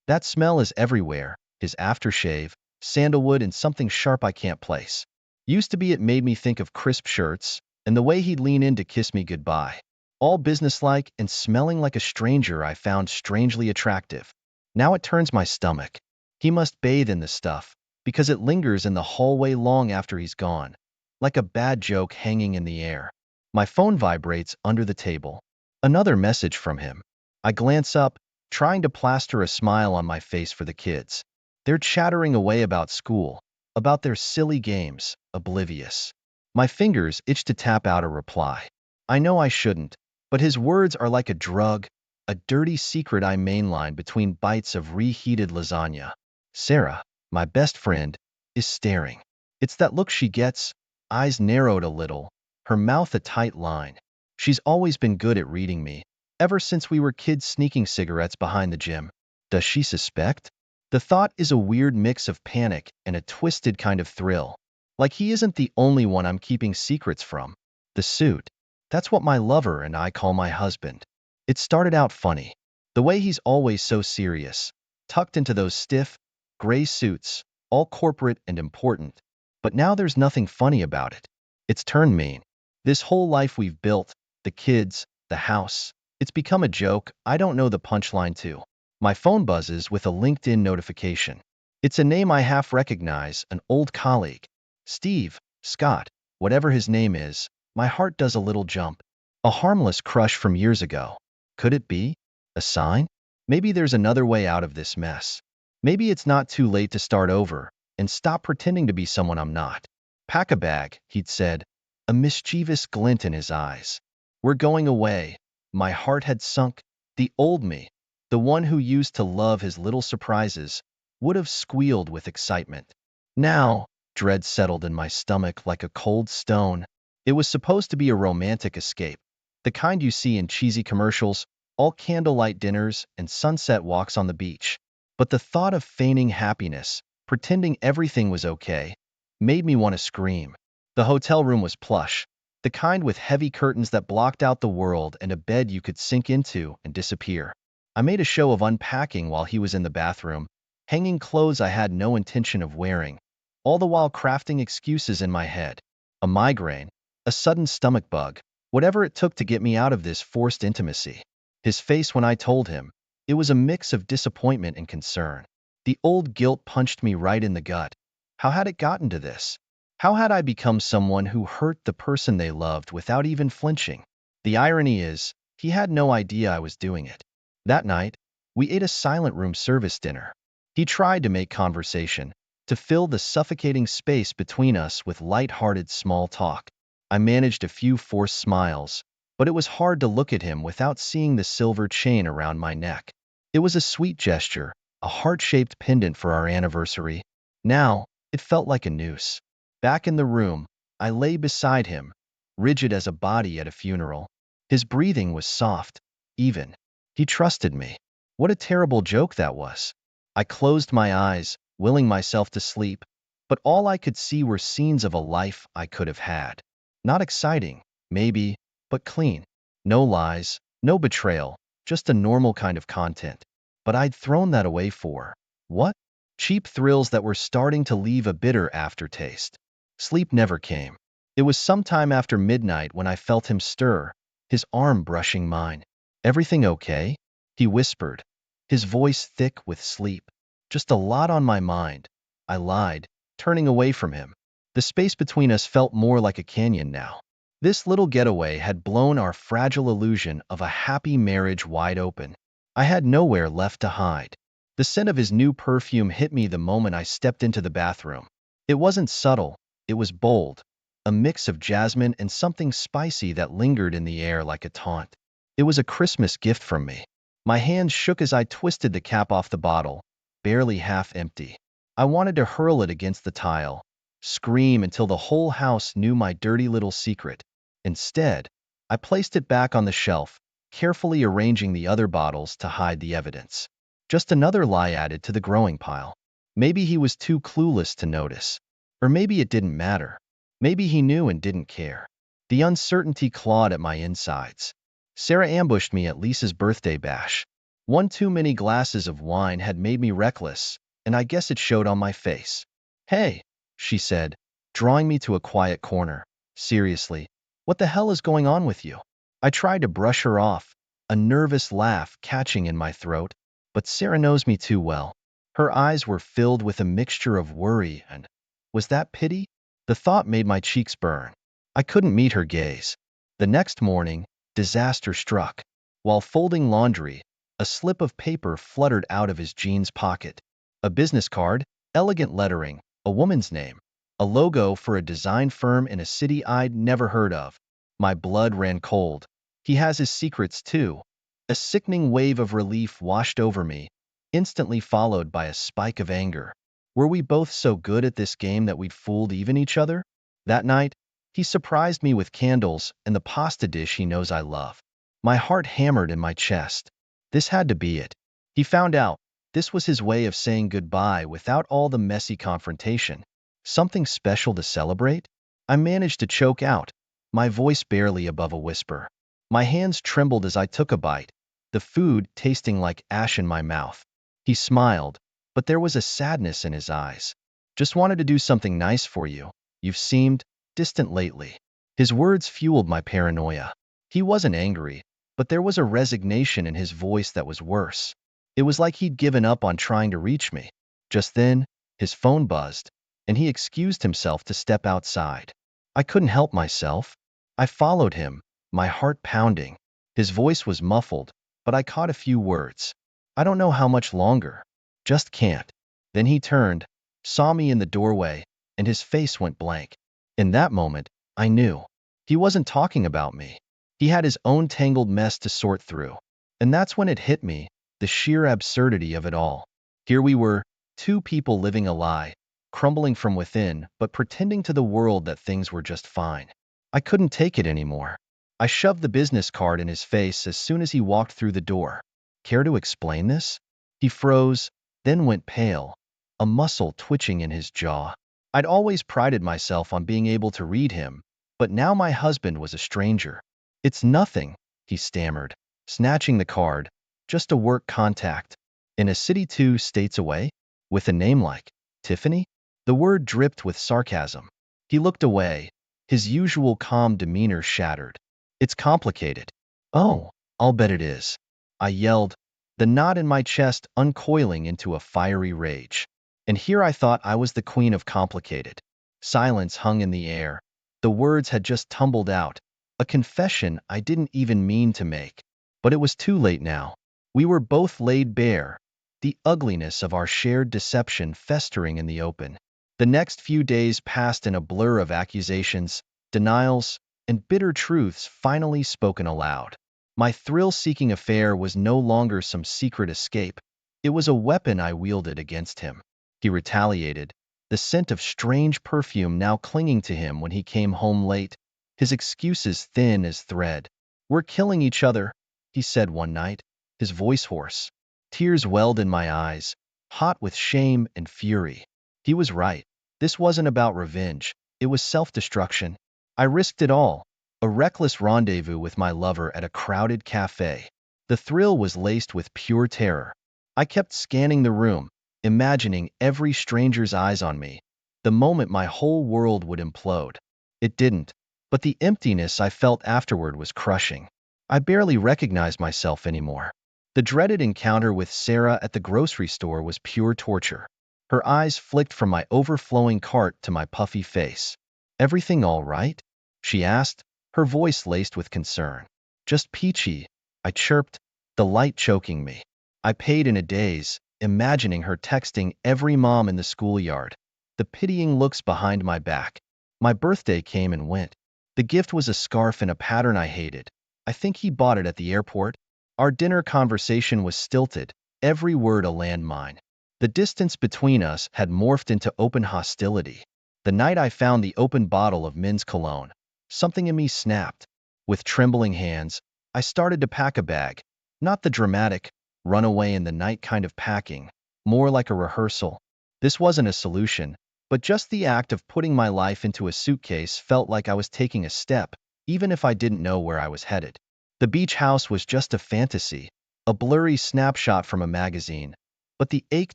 That smell is everywhere, his aftershave, sandalwood, and something sharp I can't place. Used to be it made me think of crisp shirts, and the way he'd lean in to kiss me goodbye. All businesslike and smelling like a stranger I found strangely attractive. Now it turns my stomach. He must bathe in the stuff, because it lingers in the hallway long after he's gone, like a bad joke hanging in the air. My phone vibrates under the table. Another message from him. I glance up, trying to plaster a smile on my face for the kids. They're chattering away about school, about their silly games, oblivious. My fingers itch to tap out a reply. I know I shouldn't, but his words are like a drug, a dirty secret I mainline between bites of reheated lasagna. Sarah, my best friend, is staring. It's that look she gets, eyes narrowed a little, her mouth a tight line. She's always been good at reading me, ever since we were kids sneaking cigarettes behind the gym. Does she suspect? The thought is a weird mix of panic and a twisted kind of thrill. Like he isn't the only one I'm keeping secrets from. The suit. That's what my lover and I call my husband. It started out funny. The way he's always so serious, tucked into those stiff, gray suits, all corporate and important. But now there's nothing funny about it. It's turned mean. This whole life we've built, the kids, the house, it's become a joke I don't know the punchline to. My phone buzzes with a LinkedIn notification. It's a name I half recognize, an old colleague. Steve, Scott, whatever his name is. My heart does a little jump. A harmless crush from years ago. Could it be? A sign? Maybe there's another way out of this mess. Maybe it's not too late to start over and stop pretending to be someone I'm not. Pack a bag, he'd said, a mischievous glint in his eyes. We're going away. My heart had sunk. The old me, the one who used to love his little surprises, would have squealed with excitement. Now, dread settled in my stomach like a cold stone. It was supposed to be a romantic escape, the kind you see in cheesy commercials, all candlelight dinners and sunset walks on the beach. But the thought of feigning happiness, pretending everything was okay, made me want to scream. The hotel room was plush, the kind with heavy curtains that blocked out the world and a bed you could sink into and disappear. I made a show of unpacking while he was in the bathroom, hanging clothes I had no intention of wearing, all the while crafting excuses in my head. A migraine, a sudden stomach bug, whatever it took to get me out of this forced intimacy. His face when I told him, it was a mix of disappointment and concern. The old guilt punched me right in the gut. How had it gotten to this? How had I become someone who hurt the person they loved without even flinching? The irony is, he had no idea I was doing it. That night, we ate a silent room service dinner. He tried to make conversation, to fill the suffocating space between us with light-hearted small talk. I managed a few forced smiles, but it was hard to look at him without seeing the silver chain around my neck. It was a sweet gesture, a heart-shaped pendant for our anniversary. Now, it felt like a noose. Back in the room, I lay beside him, rigid as a body at a funeral. His breathing was soft, even. He trusted me. What a terrible joke that was. I closed my eyes, willing myself to sleep, but all I could see were scenes of a life I could have had. Not exciting, maybe, but clean. No lies, no betrayal, just a normal kind of content. But I'd thrown that away for what? Cheap thrills that were starting to leave a bitter aftertaste. Sleep never came. It was sometime after midnight when I felt him stir, his arm brushing mine. Everything okay? He whispered, his voice thick with sleep. Just a lot on my mind. I lied, turning away from him. The space between us felt more like a canyon now. This little getaway had blown our fragile illusion of a happy marriage wide open. I had nowhere left to hide. The scent of his new perfume hit me the moment I stepped into the bathroom. It wasn't subtle, it was bold, a mix of jasmine and something spicy that lingered in the air like a taunt. It was a Christmas gift from me. My hands shook as I twisted the cap off the bottle, barely half empty. I wanted to hurl it against the tile, scream until the whole house knew my dirty little secret. Instead, I placed it back on the shelf, carefully arranging the other bottles to hide the evidence. Just another lie added to the growing pile. Maybe he was too clueless to notice. Or maybe it didn't matter. Maybe he knew and didn't care. The uncertainty clawed at my insides. Sarah ambushed me at Lisa's birthday bash. One too many glasses of wine had made me reckless, and I guess it showed on my face. Hey, she said, drawing me to a quiet corner. Seriously, what the hell is going on with you? I tried to brush her off, a nervous laugh catching in my throat, but Sarah knows me too well. Her eyes were filled with a mixture of worry and, was that pity? The thought made my cheeks burn. I couldn't meet her gaze. The next morning, disaster struck. While folding laundry, a slip of paper fluttered out of his jeans pocket. A business card, elegant lettering, a woman's name, a logo for a design firm in a city I'd never heard of. My blood ran cold. He has his secrets too. A sickening wave of relief washed over me, instantly followed by a spike of anger. Were we both so good at this game that we'd fooled even each other? That night, he surprised me with candles and the pasta dish he knows I love. My heart hammered in my chest. This had to be it. He found out. This was his way of saying goodbye without all the messy confrontation. Something special to celebrate? I managed to choke out, my voice barely above a whisper. My hands trembled as I took a bite, the food tasting like ash in my mouth. He smiled, but there was a sadness in his eyes. Just wanted to do something nice for you. You've seemed distant lately. His words fueled my paranoia. He wasn't angry, but there was a resignation in his voice that was worse. It was like he'd given up on trying to reach me. Just then, his phone buzzed, and he excused himself to step outside. I couldn't help myself. I followed him, my heart pounding. His voice was muffled, but I caught a few words. I don't know how much longer. Just can't. Then he turned, saw me in the doorway, and his face went blank. In that moment, I knew. He wasn't talking about me. He had his own tangled mess to sort through. And that's when it hit me, the sheer absurdity of it all. Here we were, two people living a lie, crumbling from within, but pretending to the world that things were just fine. I couldn't take it anymore. I shoved the business card in his face as soon as he walked through the door. Care to explain this? He froze, then went pale, a muscle twitching in his jaw. I'd always prided myself on being able to read him, but now my husband was a stranger. It's nothing, he stammered, snatching the card. Just a work contact. In a city 2 states away? With a name like Tiffany? The word dripped with sarcasm. He looked away, his usual calm demeanor shattered. It's complicated. Oh, I'll bet it is. I yelled, the knot in my chest uncoiling into a fiery rage. And here I thought I was the queen of complicated. Silence hung in the air. The words had just tumbled out, a confession I didn't even mean to make. But it was too late now. We were both laid bare, the ugliness of our shared deception festering in the open. The next few days passed in a blur of accusations, denials, and bitter truths finally spoken aloud. My thrill-seeking affair was no longer some secret escape. It was a weapon I wielded against him. He retaliated, the scent of strange perfume now clinging to him when he came home late, his excuses thin as thread. We're killing each other, he said one night, his voice hoarse. Tears welled in my eyes, hot with shame and fury. He was right. This wasn't about revenge. It was self-destruction. I risked it all, a reckless rendezvous with my lover at a crowded cafe. The thrill was laced with pure terror. I kept scanning the room, imagining every stranger's eyes on me, the moment my whole world would implode. It didn't, but the emptiness I felt afterward was crushing. I barely recognized myself anymore. The dreaded encounter with Sarah at the grocery store was pure torture. Her eyes flicked from my overflowing cart to my puffy face. Everything all right? She asked, her voice laced with concern. Just peachy, I chirped, the light choking me. I paid in a daze, imagining her texting every mom in the schoolyard, the pitying looks behind my back. My birthday came and went. The gift was a scarf in a pattern I hated. I think he bought it at the airport. Our dinner conversation was stilted, every word a landmine. The distance between us had morphed into open hostility. The night I found the open bottle of men's cologne, something in me snapped. With trembling hands, I started to pack a bag, not the dramatic, run away in the night kind of packing, more like a rehearsal. This wasn't a solution, but just the act of putting my life into a suitcase felt like I was taking a step, even if I didn't know where I was headed. The beach house was just a fantasy, a blurry snapshot from a magazine, but the ache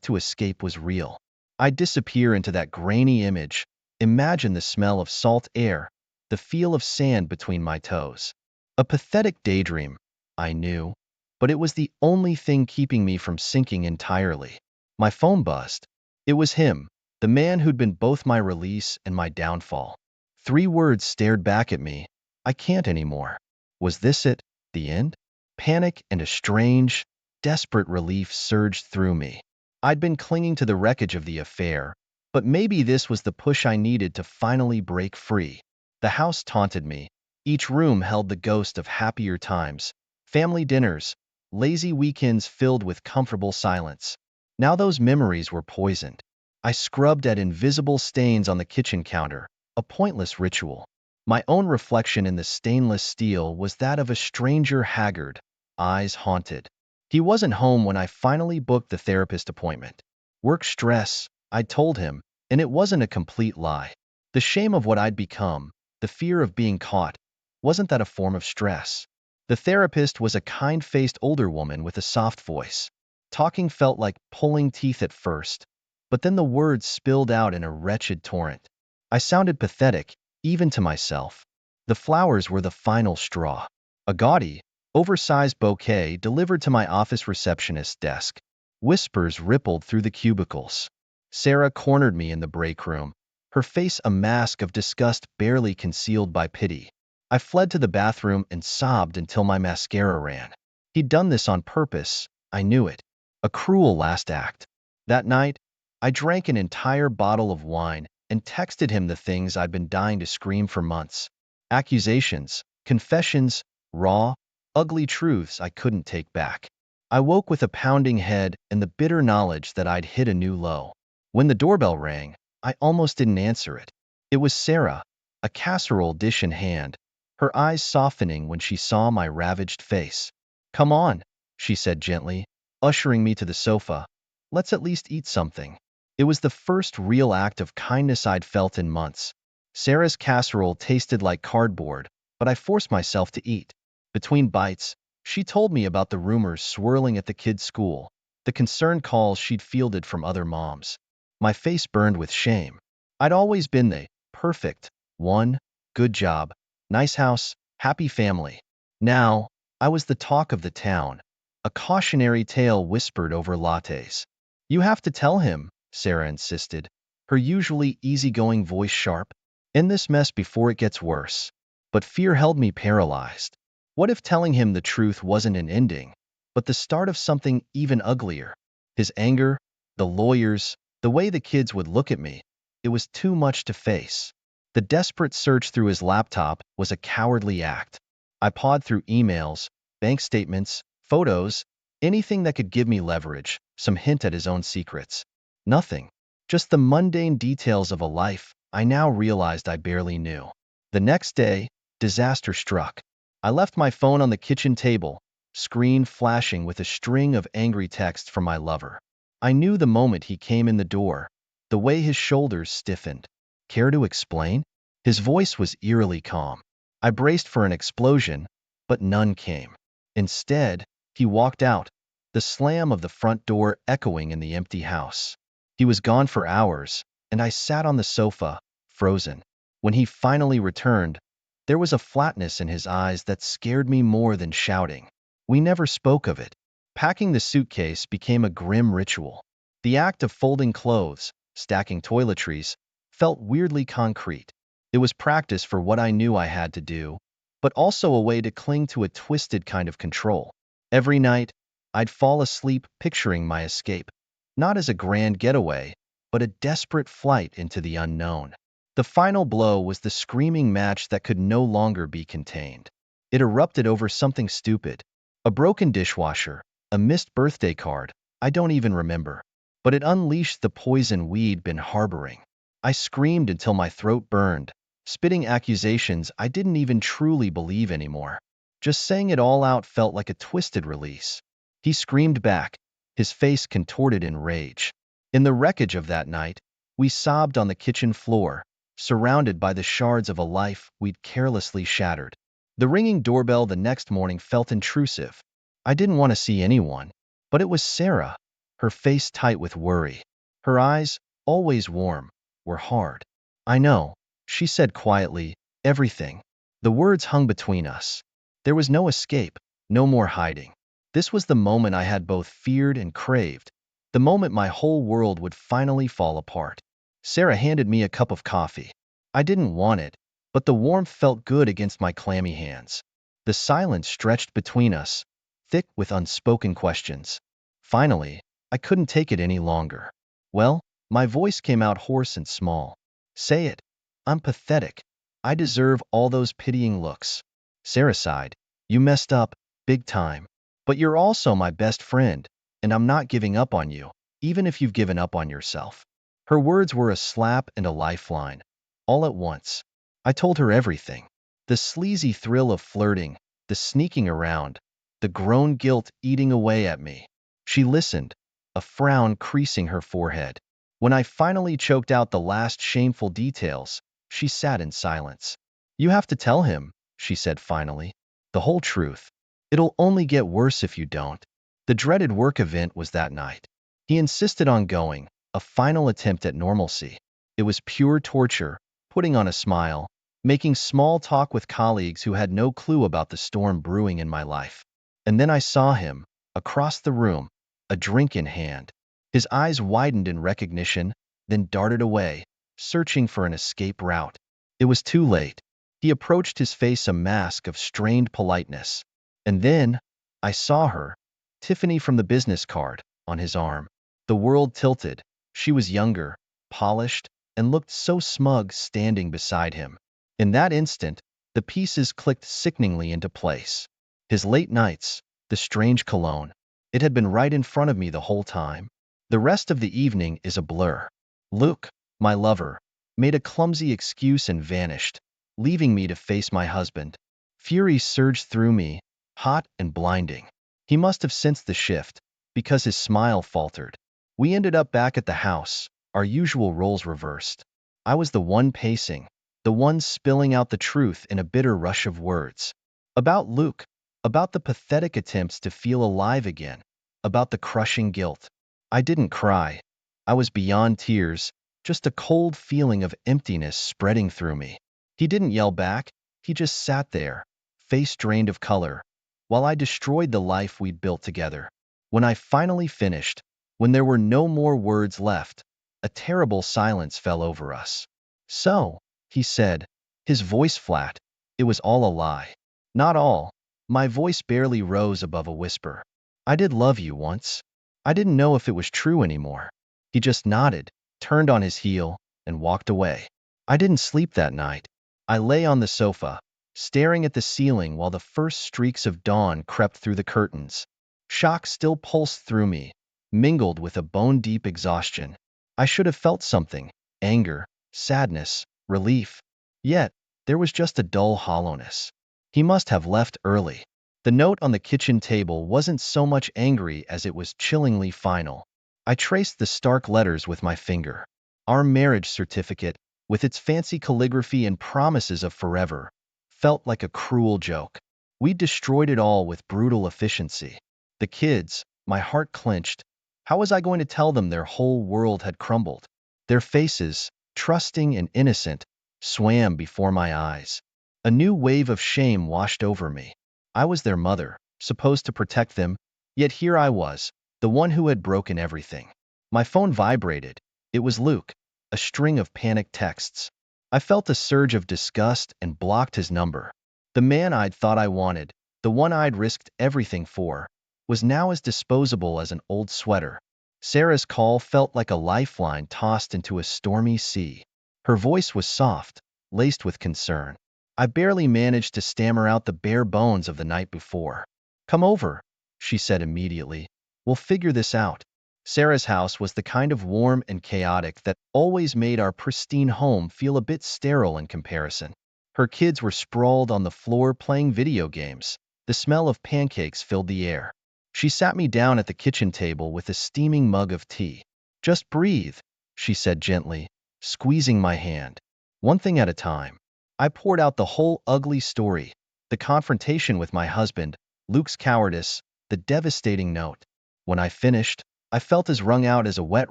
to escape was real. I'd disappear into that grainy image, imagine the smell of salt air, the feel of sand between my toes. A pathetic daydream, I knew, but it was the only thing keeping me from sinking entirely. My phone buzzed. It was him, the man who'd been both my release and my downfall. 3 words stared back at me. I can't anymore. Was this it? The end? Panic and a strange, desperate relief surged through me. I'd been clinging to the wreckage of the affair, but maybe this was the push I needed to finally break free. The house taunted me. Each room held the ghost of happier times, family dinners, lazy weekends filled with comfortable silence. Now those memories were poisoned. I scrubbed at invisible stains on the kitchen counter, a pointless ritual. My own reflection in the stainless steel was that of a stranger, haggard, eyes haunted. He wasn't home when I finally booked the therapist appointment. Work stress, I told him, and it wasn't a complete lie. The shame of what I'd become, the fear of being caught, wasn't that a form of stress? The therapist was a kind-faced older woman with a soft voice. Talking felt like pulling teeth at first, but then the words spilled out in a wretched torrent. I sounded pathetic, even to myself. The flowers were the final straw. A gaudy, oversized bouquet delivered to my office receptionist's desk. Whispers rippled through the cubicles. Sarah cornered me in the break room, her face a mask of disgust barely concealed by pity. I fled to the bathroom and sobbed until my mascara ran. He'd done this on purpose, I knew it. A cruel last act. That night, I drank an entire bottle of wine and texted him the things I'd been dying to scream for months. Accusations, confessions, raw, ugly truths I couldn't take back. I woke with a pounding head and the bitter knowledge that I'd hit a new low. When the doorbell rang, I almost didn't answer it. It was Sarah, a casserole dish in hand, her eyes softening when she saw my ravaged face. "Come on," she said gently, ushering me to the sofa. "Let's at least eat something." It was the first real act of kindness I'd felt in months. Sarah's casserole tasted like cardboard, but I forced myself to eat. Between bites, she told me about the rumors swirling at the kids' school, the concerned calls she'd fielded from other moms. My face burned with shame. I'd always been the perfect one, good job, nice house, happy family. Now, I was the talk of the town, a cautionary tale whispered over lattes. "You have to tell him," Sarah insisted, her usually easygoing voice sharp. "End this mess before it gets worse." But fear held me paralyzed. What if telling him the truth wasn't an ending, but the start of something even uglier? His anger, the lawyers, the way the kids would look at me, it was too much to face. The desperate search through his laptop was a cowardly act. I pawed through emails, bank statements, photos, anything that could give me leverage, some hint at his own secrets. Nothing. Just the mundane details of a life I now realized I barely knew. The next day, disaster struck. I left my phone on the kitchen table, screen flashing with a string of angry texts from my lover. I knew the moment he came in the door, the way his shoulders stiffened. Care to explain? His voice was eerily calm. I braced for an explosion, but none came. Instead, he walked out, the slam of the front door echoing in the empty house. He was gone for hours, and I sat on the sofa, frozen. When he finally returned, there was a flatness in his eyes that scared me more than shouting. We never spoke of it. Packing the suitcase became a grim ritual. The act of folding clothes, stacking toiletries, felt weirdly concrete. It was practice for what I knew I had to do, but also a way to cling to a twisted kind of control. Every night, I'd fall asleep picturing my escape, not as a grand getaway, but a desperate flight into the unknown. The final blow was the screaming match that could no longer be contained. It erupted over something stupid. A broken dishwasher, a missed birthday card, I don't even remember. But it unleashed the poison we'd been harboring. I screamed until my throat burned, spitting accusations I didn't even truly believe anymore. Just saying it all out felt like a twisted release. He screamed back, his face contorted in rage. In the wreckage of that night, we sobbed on the kitchen floor, surrounded by the shards of a life we'd carelessly shattered. The ringing doorbell the next morning felt intrusive. I didn't want to see anyone, but it was Sarah, her face tight with worry. Her eyes, always warm, were hard. I know, she said quietly, everything. The words hung between us. There was no escape, no more hiding. This was the moment I had both feared and craved, the moment my whole world would finally fall apart. Sarah handed me a cup of coffee. I didn't want it, but the warmth felt good against my clammy hands. The silence stretched between us, thick with unspoken questions. Finally, I couldn't take it any longer. Well, my voice came out hoarse and small. Say it. I'm pathetic. I deserve all those pitying looks. Sarah sighed. You messed up, big time. But you're also my best friend, and I'm not giving up on you, even if you've given up on yourself. Her words were a slap and a lifeline, all at once. I told her everything. The sleazy thrill of flirting, the sneaking around, the grown guilt eating away at me. She listened, a frown creasing her forehead. When I finally choked out the last shameful details, she sat in silence. You have to tell him, she said finally. The whole truth. It'll only get worse if you don't. The dreaded work event was that night. He insisted on going, a final attempt at normalcy. It was pure torture, putting on a smile, making small talk with colleagues who had no clue about the storm brewing in my life. And then I saw him, across the room, a drink in hand. His eyes widened in recognition, then darted away, searching for an escape route. It was too late. He approached his face a mask of strained politeness. And then, I saw her, Tiffany from the business card, on his arm. The world tilted. She was younger, polished, and looked so smug standing beside him. In that instant, the pieces clicked sickeningly into place. His late nights, the strange cologne. It had been right in front of me the whole time. The rest of the evening is a blur. Luke, my lover, made a clumsy excuse and vanished, leaving me to face my husband. Fury surged through me, hot and blinding. He must have sensed the shift, because his smile faltered. We ended up back at the house, our usual roles reversed. I was the one pacing, the one spilling out the truth in a bitter rush of words. About Luke, about the pathetic attempts to feel alive again, about the crushing guilt. I didn't cry. I was beyond tears, just a cold feeling of emptiness spreading through me. He didn't yell back, he just sat there, face drained of color, while I destroyed the life we'd built together. When I finally finished, when there were no more words left, a terrible silence fell over us. So, he said, his voice flat, it was all a lie. Not all. My voice barely rose above a whisper. I did love you once. I didn't know if it was true anymore. He just nodded, turned on his heel, and walked away. I didn't sleep that night. I lay on the sofa, staring at the ceiling while the first streaks of dawn crept through the curtains. Shock still pulsed through me, mingled with a bone-deep exhaustion. I should have felt something, anger, sadness, relief. Yet, there was just a dull hollowness. He must have left early. The note on the kitchen table wasn't so much angry as it was chillingly final. I traced the stark letters with my finger. Our marriage certificate, with its fancy calligraphy and promises of forever, felt like a cruel joke. We destroyed it all with brutal efficiency. The kids, my heart clenched. How was I going to tell them their whole world had crumbled? Their faces, trusting and innocent, swam before my eyes. A new wave of shame washed over me. I was their mother, supposed to protect them, yet here I was, the one who had broken everything. My phone vibrated. It was Luke, a string of panicked texts. I felt a surge of disgust and blocked his number. The man I'd thought I wanted, the one I'd risked everything for, was now as disposable as an old sweater. Sarah's call felt like a lifeline tossed into a stormy sea. Her voice was soft, laced with concern. I barely managed to stammer out the bare bones of the night before. Come over, she said immediately. We'll figure this out. Sarah's house was the kind of warm and chaotic that always made our pristine home feel a bit sterile in comparison. Her kids were sprawled on the floor playing video games. The smell of pancakes filled the air. She sat me down at the kitchen table with a steaming mug of tea. Just breathe, she said gently, squeezing my hand. One thing at a time. I poured out the whole ugly story, the confrontation with my husband, Luke's cowardice, the devastating note. When I finished, I felt as wrung out as a wet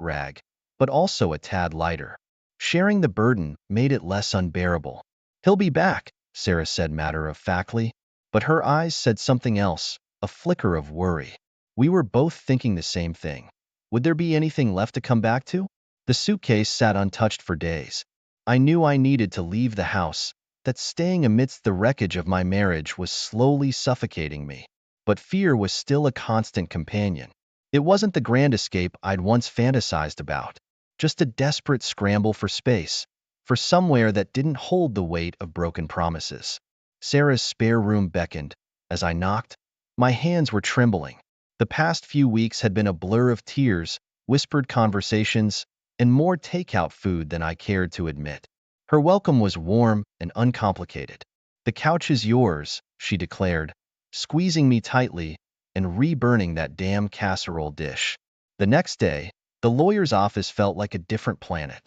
rag, but also a tad lighter. Sharing the burden made it less unbearable. "He'll be back," Sarah said matter-of-factly, but her eyes said something else, a flicker of worry. We were both thinking the same thing. Would there be anything left to come back to? The suitcase sat untouched for days. I knew I needed to leave the house, that staying amidst the wreckage of my marriage was slowly suffocating me. But fear was still a constant companion. It wasn't the grand escape I'd once fantasized about, just a desperate scramble for space, for somewhere that didn't hold the weight of broken promises. Sarah's spare room beckoned. As I knocked, my hands were trembling. The past few weeks had been a blur of tears, whispered conversations, and more takeout food than I cared to admit. Her welcome was warm and uncomplicated. "The couch is yours," she declared, squeezing me tightly and re-burning that damn casserole dish. The next day, the lawyer's office felt like a different planet.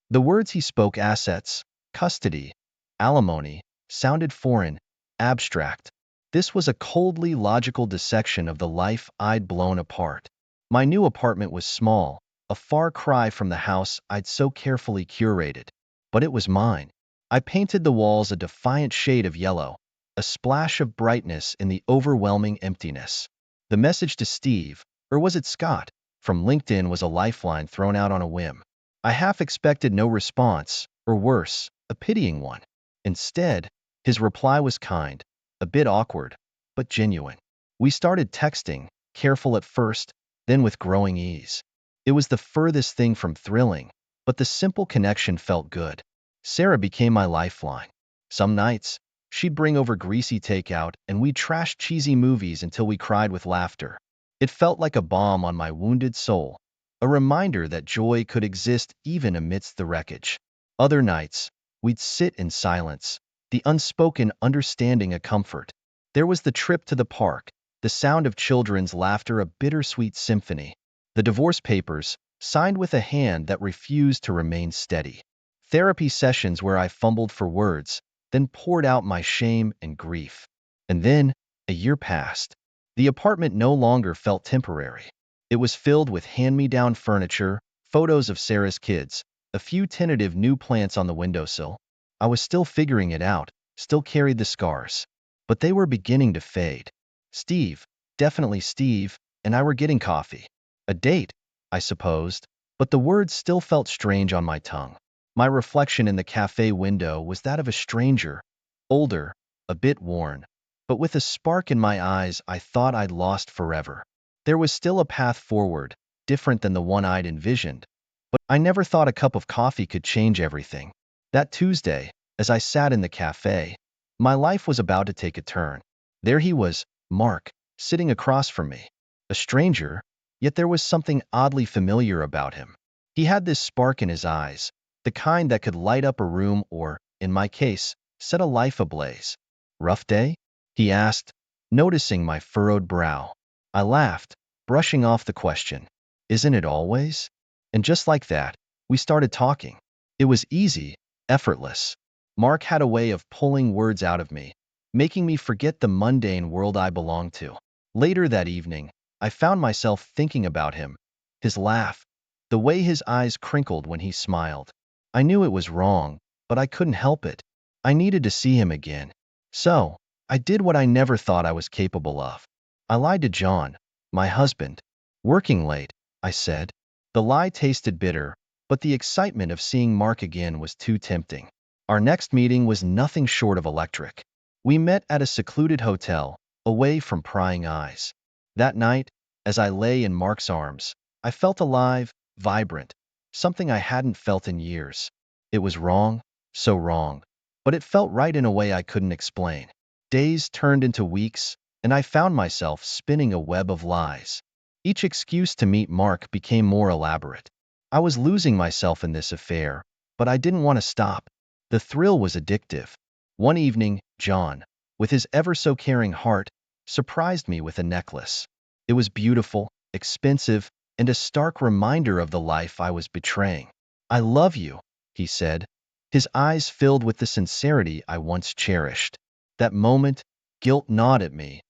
The words he spoke, assets, custody, alimony, sounded foreign, abstract. This was a coldly logical dissection of the life I'd blown apart. My new apartment was small, a far cry from the house I'd so carefully curated. But it was mine. I painted the walls a defiant shade of yellow, a splash of brightness in the overwhelming emptiness. The message to Steve, or was it Scott, from LinkedIn was a lifeline thrown out on a whim. I half expected no response, or worse, a pitying one. Instead, his reply was kind, a bit awkward, but genuine. We started texting, careful at first, then with growing ease. It was the furthest thing from thrilling, but the simple connection felt good. Sarah became my lifeline. Some nights, she'd bring over greasy takeout and we'd trash cheesy movies until we cried with laughter. It felt like a balm on my wounded soul, a reminder that joy could exist even amidst the wreckage. Other nights, we'd sit in silence, the unspoken understanding a comfort. There was the trip to the park, the sound of children's laughter a bittersweet symphony. The divorce papers, signed with a hand that refused to remain steady. Therapy sessions where I fumbled for words, then poured out my shame and grief. And then, a year passed. The apartment no longer felt temporary. It was filled with hand-me-down furniture, photos of Sarah's kids, a few tentative new plants on the windowsill. I was still figuring it out, still carried the scars. But they were beginning to fade. Steve, definitely Steve, and I were getting coffee. A date, I supposed, but the words still felt strange on my tongue. My reflection in the cafe window was that of a stranger, older, a bit worn, but with a spark in my eyes I thought I'd lost forever. There was still a path forward, different than the one I'd envisioned, but I never thought a cup of coffee could change everything. That Tuesday, as I sat in the cafe, my life was about to take a turn. There he was, Mark, sitting across from me. A stranger, yet there was something oddly familiar about him. He had this spark in his eyes, the kind that could light up a room or, in my case, set a life ablaze. "Rough day?" he asked, noticing my furrowed brow. I laughed, brushing off the question. "Isn't it always?" And just like that, we started talking. It was easy, effortless. Mark had a way of pulling words out of me, making me forget the mundane world I belonged to. Later that evening, I found myself thinking about him, his laugh, the way his eyes crinkled when he smiled. I knew it was wrong, but I couldn't help it. I needed to see him again. So, I did what I never thought I was capable of. I lied to John, my husband. "Working late," I said. The lie tasted bitter, but the excitement of seeing Mark again was too tempting. Our next meeting was nothing short of electric. We met at a secluded hotel, away from prying eyes. That night, as I lay in Mark's arms, I felt alive, vibrant, something I hadn't felt in years. It was wrong, so wrong, but it felt right in a way I couldn't explain. Days turned into weeks, and I found myself spinning a web of lies. Each excuse to meet Mark became more elaborate. I was losing myself in this affair, but I didn't want to stop. The thrill was addictive. One evening, John, with his ever-so-caring heart, surprised me with a necklace. It was beautiful, expensive, and a stark reminder of the life I was betraying. "I love you," he said, his eyes filled with the sincerity I once cherished. That moment, guilt gnawed at me,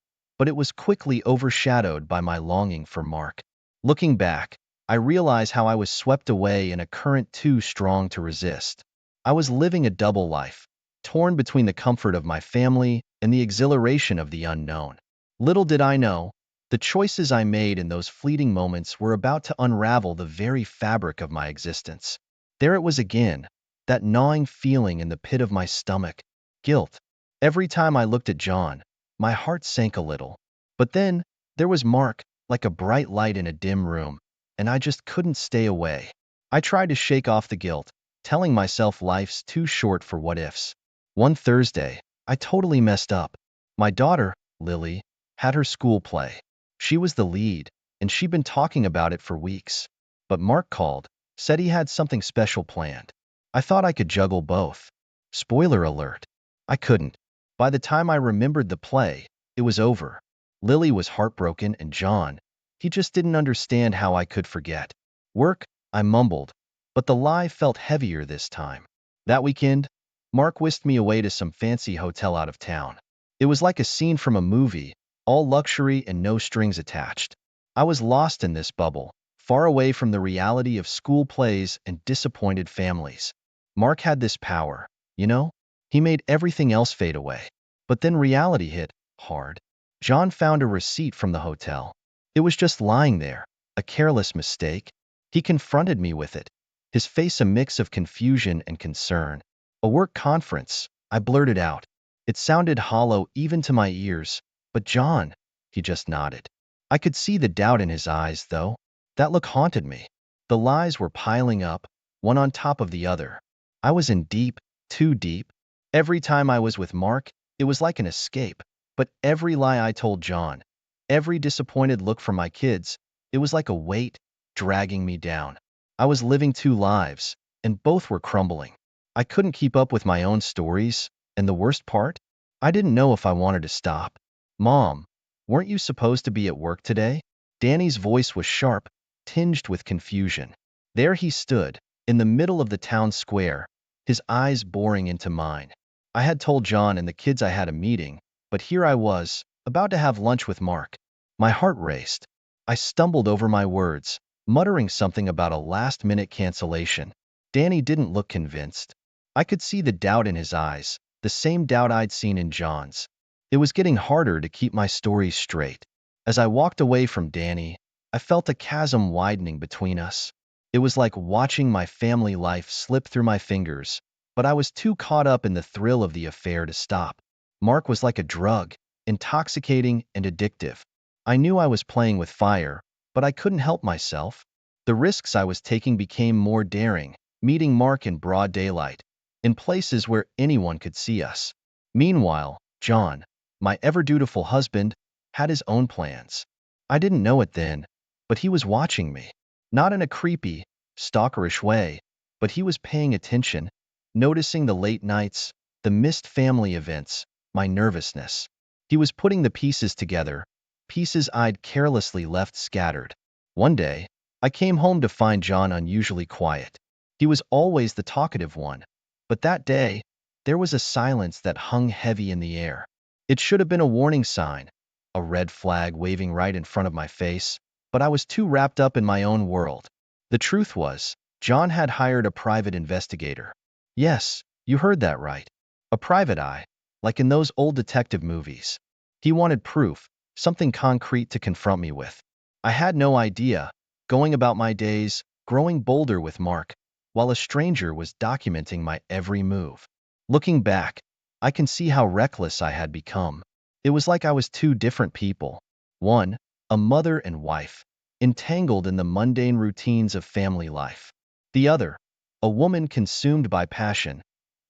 but it was quickly overshadowed by my longing for Mark. Looking back, I realize how I was swept away in a current too strong to resist. I was living a double life, torn between the comfort of my family and the exhilaration of the unknown. Little did I know, the choices I made in those fleeting moments were about to unravel the very fabric of my existence. There it was again, that gnawing feeling in the pit of my stomach, guilt. Every time I looked at John, my heart sank a little. But then, there was Mark, like a bright light in a dim room, and I just couldn't stay away. I tried to shake off the guilt, telling myself life's too short for what-ifs. One Thursday, I totally messed up. My daughter, Lily, had her school play. She was the lead, and she'd been talking about it for weeks. But Mark called, said he had something special planned. I thought I could juggle both. Spoiler alert. I couldn't. By the time I remembered the play, it was over. Lily was heartbroken and John, he just didn't understand how I could forget. Work, I mumbled, but the lie felt heavier this time. That weekend, Mark whisked me away to some fancy hotel out of town. It was like a scene from a movie, all luxury and no strings attached. I was lost in this bubble, far away from the reality of school plays and disappointed families. Mark had this power, you know? He made everything else fade away. But then reality hit, hard. John found a receipt from the hotel. It was just lying there, a careless mistake. He confronted me with it, his face a mix of confusion and concern. A work conference, I blurted out. It sounded hollow even to my ears, but John, he just nodded. I could see the doubt in his eyes, though. That look haunted me. The lies were piling up, one on top of the other. I was in deep, too deep. Every time I was with Mark, it was like an escape. But every lie I told John, every disappointed look from my kids, it was like a weight dragging me down. I was living two lives, and both were crumbling. I couldn't keep up with my own stories, and the worst part? I didn't know if I wanted to stop. Mom, weren't you supposed to be at work today? Danny's voice was sharp, tinged with confusion. There he stood, in the middle of the town square, his eyes boring into mine. I had told John and the kids I had a meeting, but here I was, about to have lunch with Mark. My heart raced. I stumbled over my words, muttering something about a last-minute cancellation. Danny didn't look convinced. I could see the doubt in his eyes, the same doubt I'd seen in John's. It was getting harder to keep my story straight. As I walked away from Danny, I felt a chasm widening between us. It was like watching my family life slip through my fingers, but I was too caught up in the thrill of the affair to stop. Mark was like a drug, intoxicating and addictive. I knew I was playing with fire, but I couldn't help myself. The risks I was taking became more daring, meeting Mark in broad daylight, in places where anyone could see us. Meanwhile, John, my ever-dutiful husband, had his own plans. I didn't know it then, but he was watching me. Not in a creepy, stalkerish way, but he was paying attention, noticing the late nights, the missed family events, my nervousness. He was putting the pieces together, pieces I'd carelessly left scattered. One day, I came home to find John unusually quiet. He was always the talkative one, but that day, there was a silence that hung heavy in the air. It should have been a warning sign, a red flag waving right in front of my face, but I was too wrapped up in my own world. The truth was, John had hired a private investigator. Yes, you heard that right. A private eye, like in those old detective movies. He wanted proof, something concrete to confront me with. I had no idea, going about my days, growing bolder with Mark, while a stranger was documenting my every move. Looking back, I can see how reckless I had become. It was like I was two different people. One, a mother and wife, entangled in the mundane routines of family life. The other, a woman consumed by passion,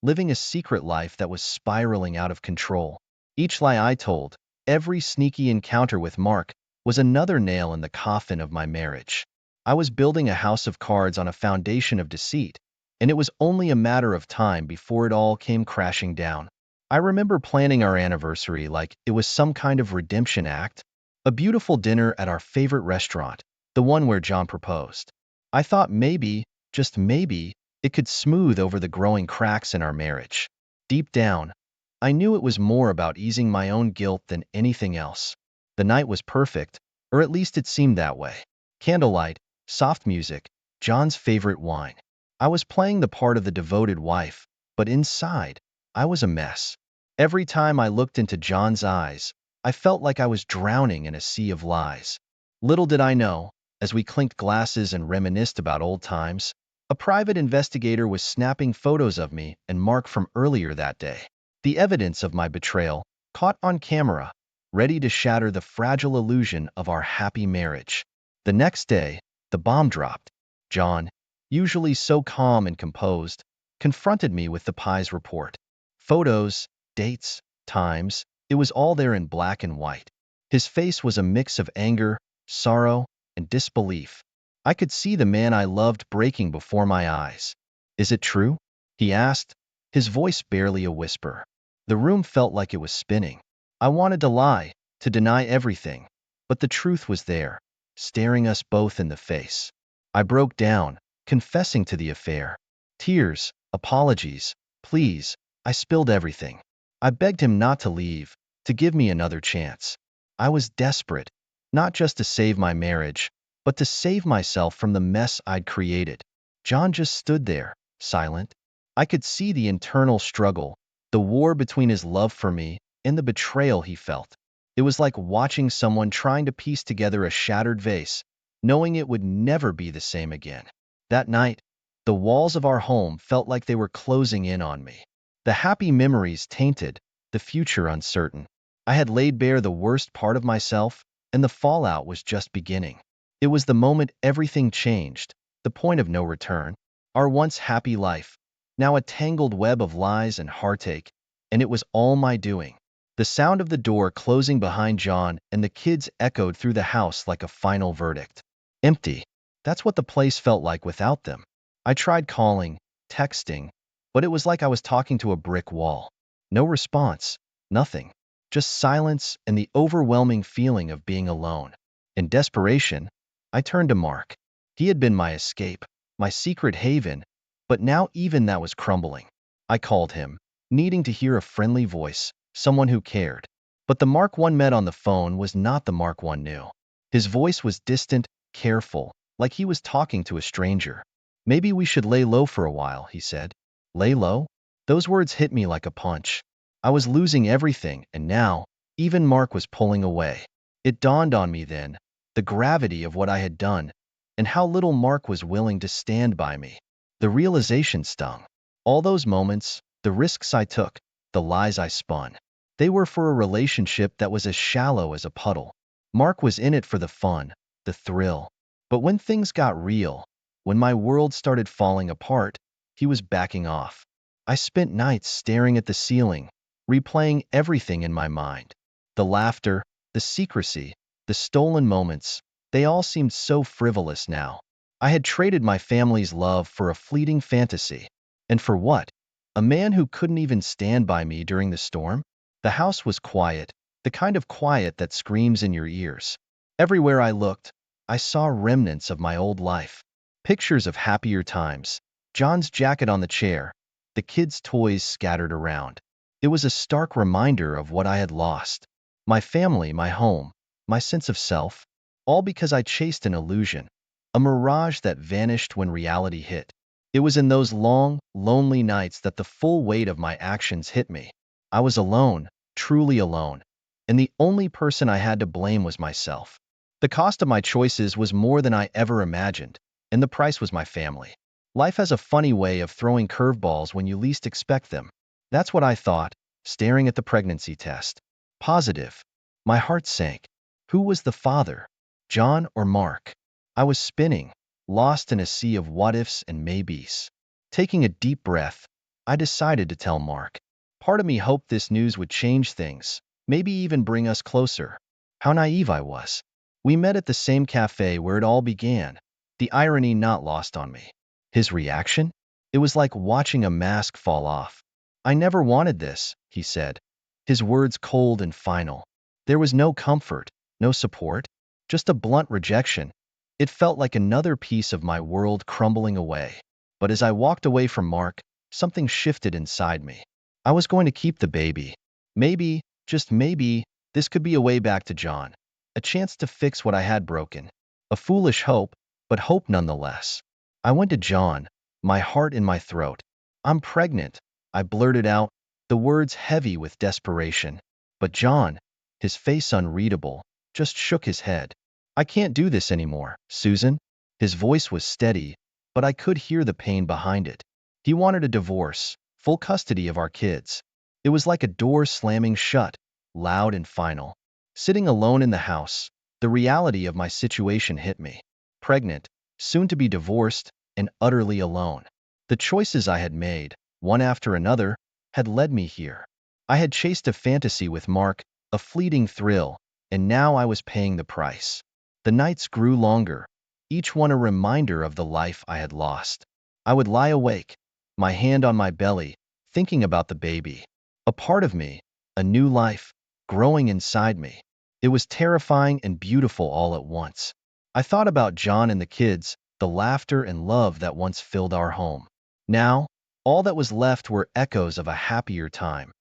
living a secret life that was spiraling out of control. Each lie I told, every sneaky encounter with Mark, was another nail in the coffin of my marriage. I was building a house of cards on a foundation of deceit, and it was only a matter of time before it all came crashing down. I remember planning our anniversary like it was some kind of redemption act, a beautiful dinner at our favorite restaurant, the one where John proposed. I thought maybe, just maybe, it could smooth over the growing cracks in our marriage. Deep down, I knew it was more about easing my own guilt than anything else. The night was perfect, or at least it seemed that way. Candlelight, soft music, John's favorite wine. I was playing the part of the devoted wife, but inside, I was a mess. Every time I looked into John's eyes, I felt like I was drowning in a sea of lies. Little did I know, as we clinked glasses and reminisced about old times, a private investigator was snapping photos of me and Mark from earlier that day. The evidence of my betrayal, caught on camera, ready to shatter the fragile illusion of our happy marriage. The next day, the bomb dropped. John, usually so calm and composed, confronted me with the pie's report. Photos, dates, times, it was all there in black and white. His face was a mix of anger, sorrow, and disbelief. I could see the man I loved breaking before my eyes. "Is it true?" he asked, his voice barely a whisper. The room felt like it was spinning. I wanted to lie, to deny everything, but the truth was there, staring us both in the face. I broke down, confessing to the affair. Tears, apologies, pleas, I spilled everything. I begged him not to leave, to give me another chance. I was desperate, not just to save my marriage, but to save myself from the mess I'd created. John just stood there, silent. I could see the internal struggle, the war between his love for me and the betrayal he felt. It was like watching someone trying to piece together a shattered vase, knowing it would never be the same again. That night, the walls of our home felt like they were closing in on me. The happy memories tainted, the future uncertain. I had laid bare the worst part of myself, and the fallout was just beginning. It was the moment everything changed, the point of no return. Our once happy life, now a tangled web of lies and heartache, and it was all my doing. The sound of the door closing behind John and the kids echoed through the house like a final verdict. Empty. That's what the place felt like without them. I tried calling, texting, but it was like I was talking to a brick wall. No response, nothing. Just silence and the overwhelming feeling of being alone. In desperation, I turned to Mark. He had been my escape, my secret haven, but now even that was crumbling. I called him, needing to hear a friendly voice, someone who cared. But the Mark one met on the phone was not the Mark one knew. His voice was distant, careful, like he was talking to a stranger. "Maybe we should lay low for a while," he said. Lay low? Those words hit me like a punch. I was losing everything, and now, even Mark was pulling away. It dawned on me then, the gravity of what I had done, and how little Mark was willing to stand by me. The realization stung. All those moments, the risks I took, the lies I spun, they were for a relationship that was as shallow as a puddle. Mark was in it for the fun, the thrill. But when things got real, when my world started falling apart, he was backing off. I spent nights staring at the ceiling, replaying everything in my mind. The laughter, the secrecy, the stolen moments, they all seemed so frivolous now. I had traded my family's love for a fleeting fantasy. And for what? A man who couldn't even stand by me during the storm? The house was quiet, the kind of quiet that screams in your ears. Everywhere I looked, I saw remnants of my old life. Pictures of happier times, John's jacket on the chair, the kids' toys scattered around. It was a stark reminder of what I had lost. My family, my home, my sense of self, all because I chased an illusion, a mirage that vanished when reality hit. It was in those long, lonely nights that the full weight of my actions hit me. I was alone, truly alone, and the only person I had to blame was myself. The cost of my choices was more than I ever imagined, and the price was my family. Life has a funny way of throwing curveballs when you least expect them. That's what I thought, staring at the pregnancy test. Positive. My heart sank. Who was the father? John or Mark? I was spinning, lost in a sea of what-ifs and maybes. Taking a deep breath, I decided to tell Mark. Part of me hoped this news would change things, maybe even bring us closer. How naive I was. We met at the same cafe where it all began, the irony not lost on me. His reaction? It was like watching a mask fall off. "I never wanted this," he said, his words cold and final. There was no comfort, no support, just a blunt rejection. It felt like another piece of my world crumbling away. But as I walked away from Mark, something shifted inside me. I was going to keep the baby. Maybe, just maybe, this could be a way back to John. a chance to fix what I had broken. A foolish hope, but hope nonetheless. I went to John, my heart in my throat. "I'm pregnant," I blurted out, the words heavy with desperation. But John, his face unreadable, just shook his head. "I can't do this anymore, Susan." His voice was steady, but I could hear the pain behind it. He wanted a divorce, full custody of our kids. It was like a door slamming shut, loud and final. Sitting alone in the house, the reality of my situation hit me. Pregnant, soon to be divorced, and utterly alone. The choices I had made, one after another, had led me here. I had chased a fantasy with Mark, a fleeting thrill, and now I was paying the price. The nights grew longer, each one a reminder of the life I had lost. I would lie awake, my hand on my belly, thinking about the baby. A part of me, a new life, growing inside me. It was terrifying and beautiful all at once. I thought about John and the kids, the laughter and love that once filled our home. Now, all that was left were echoes of a happier time,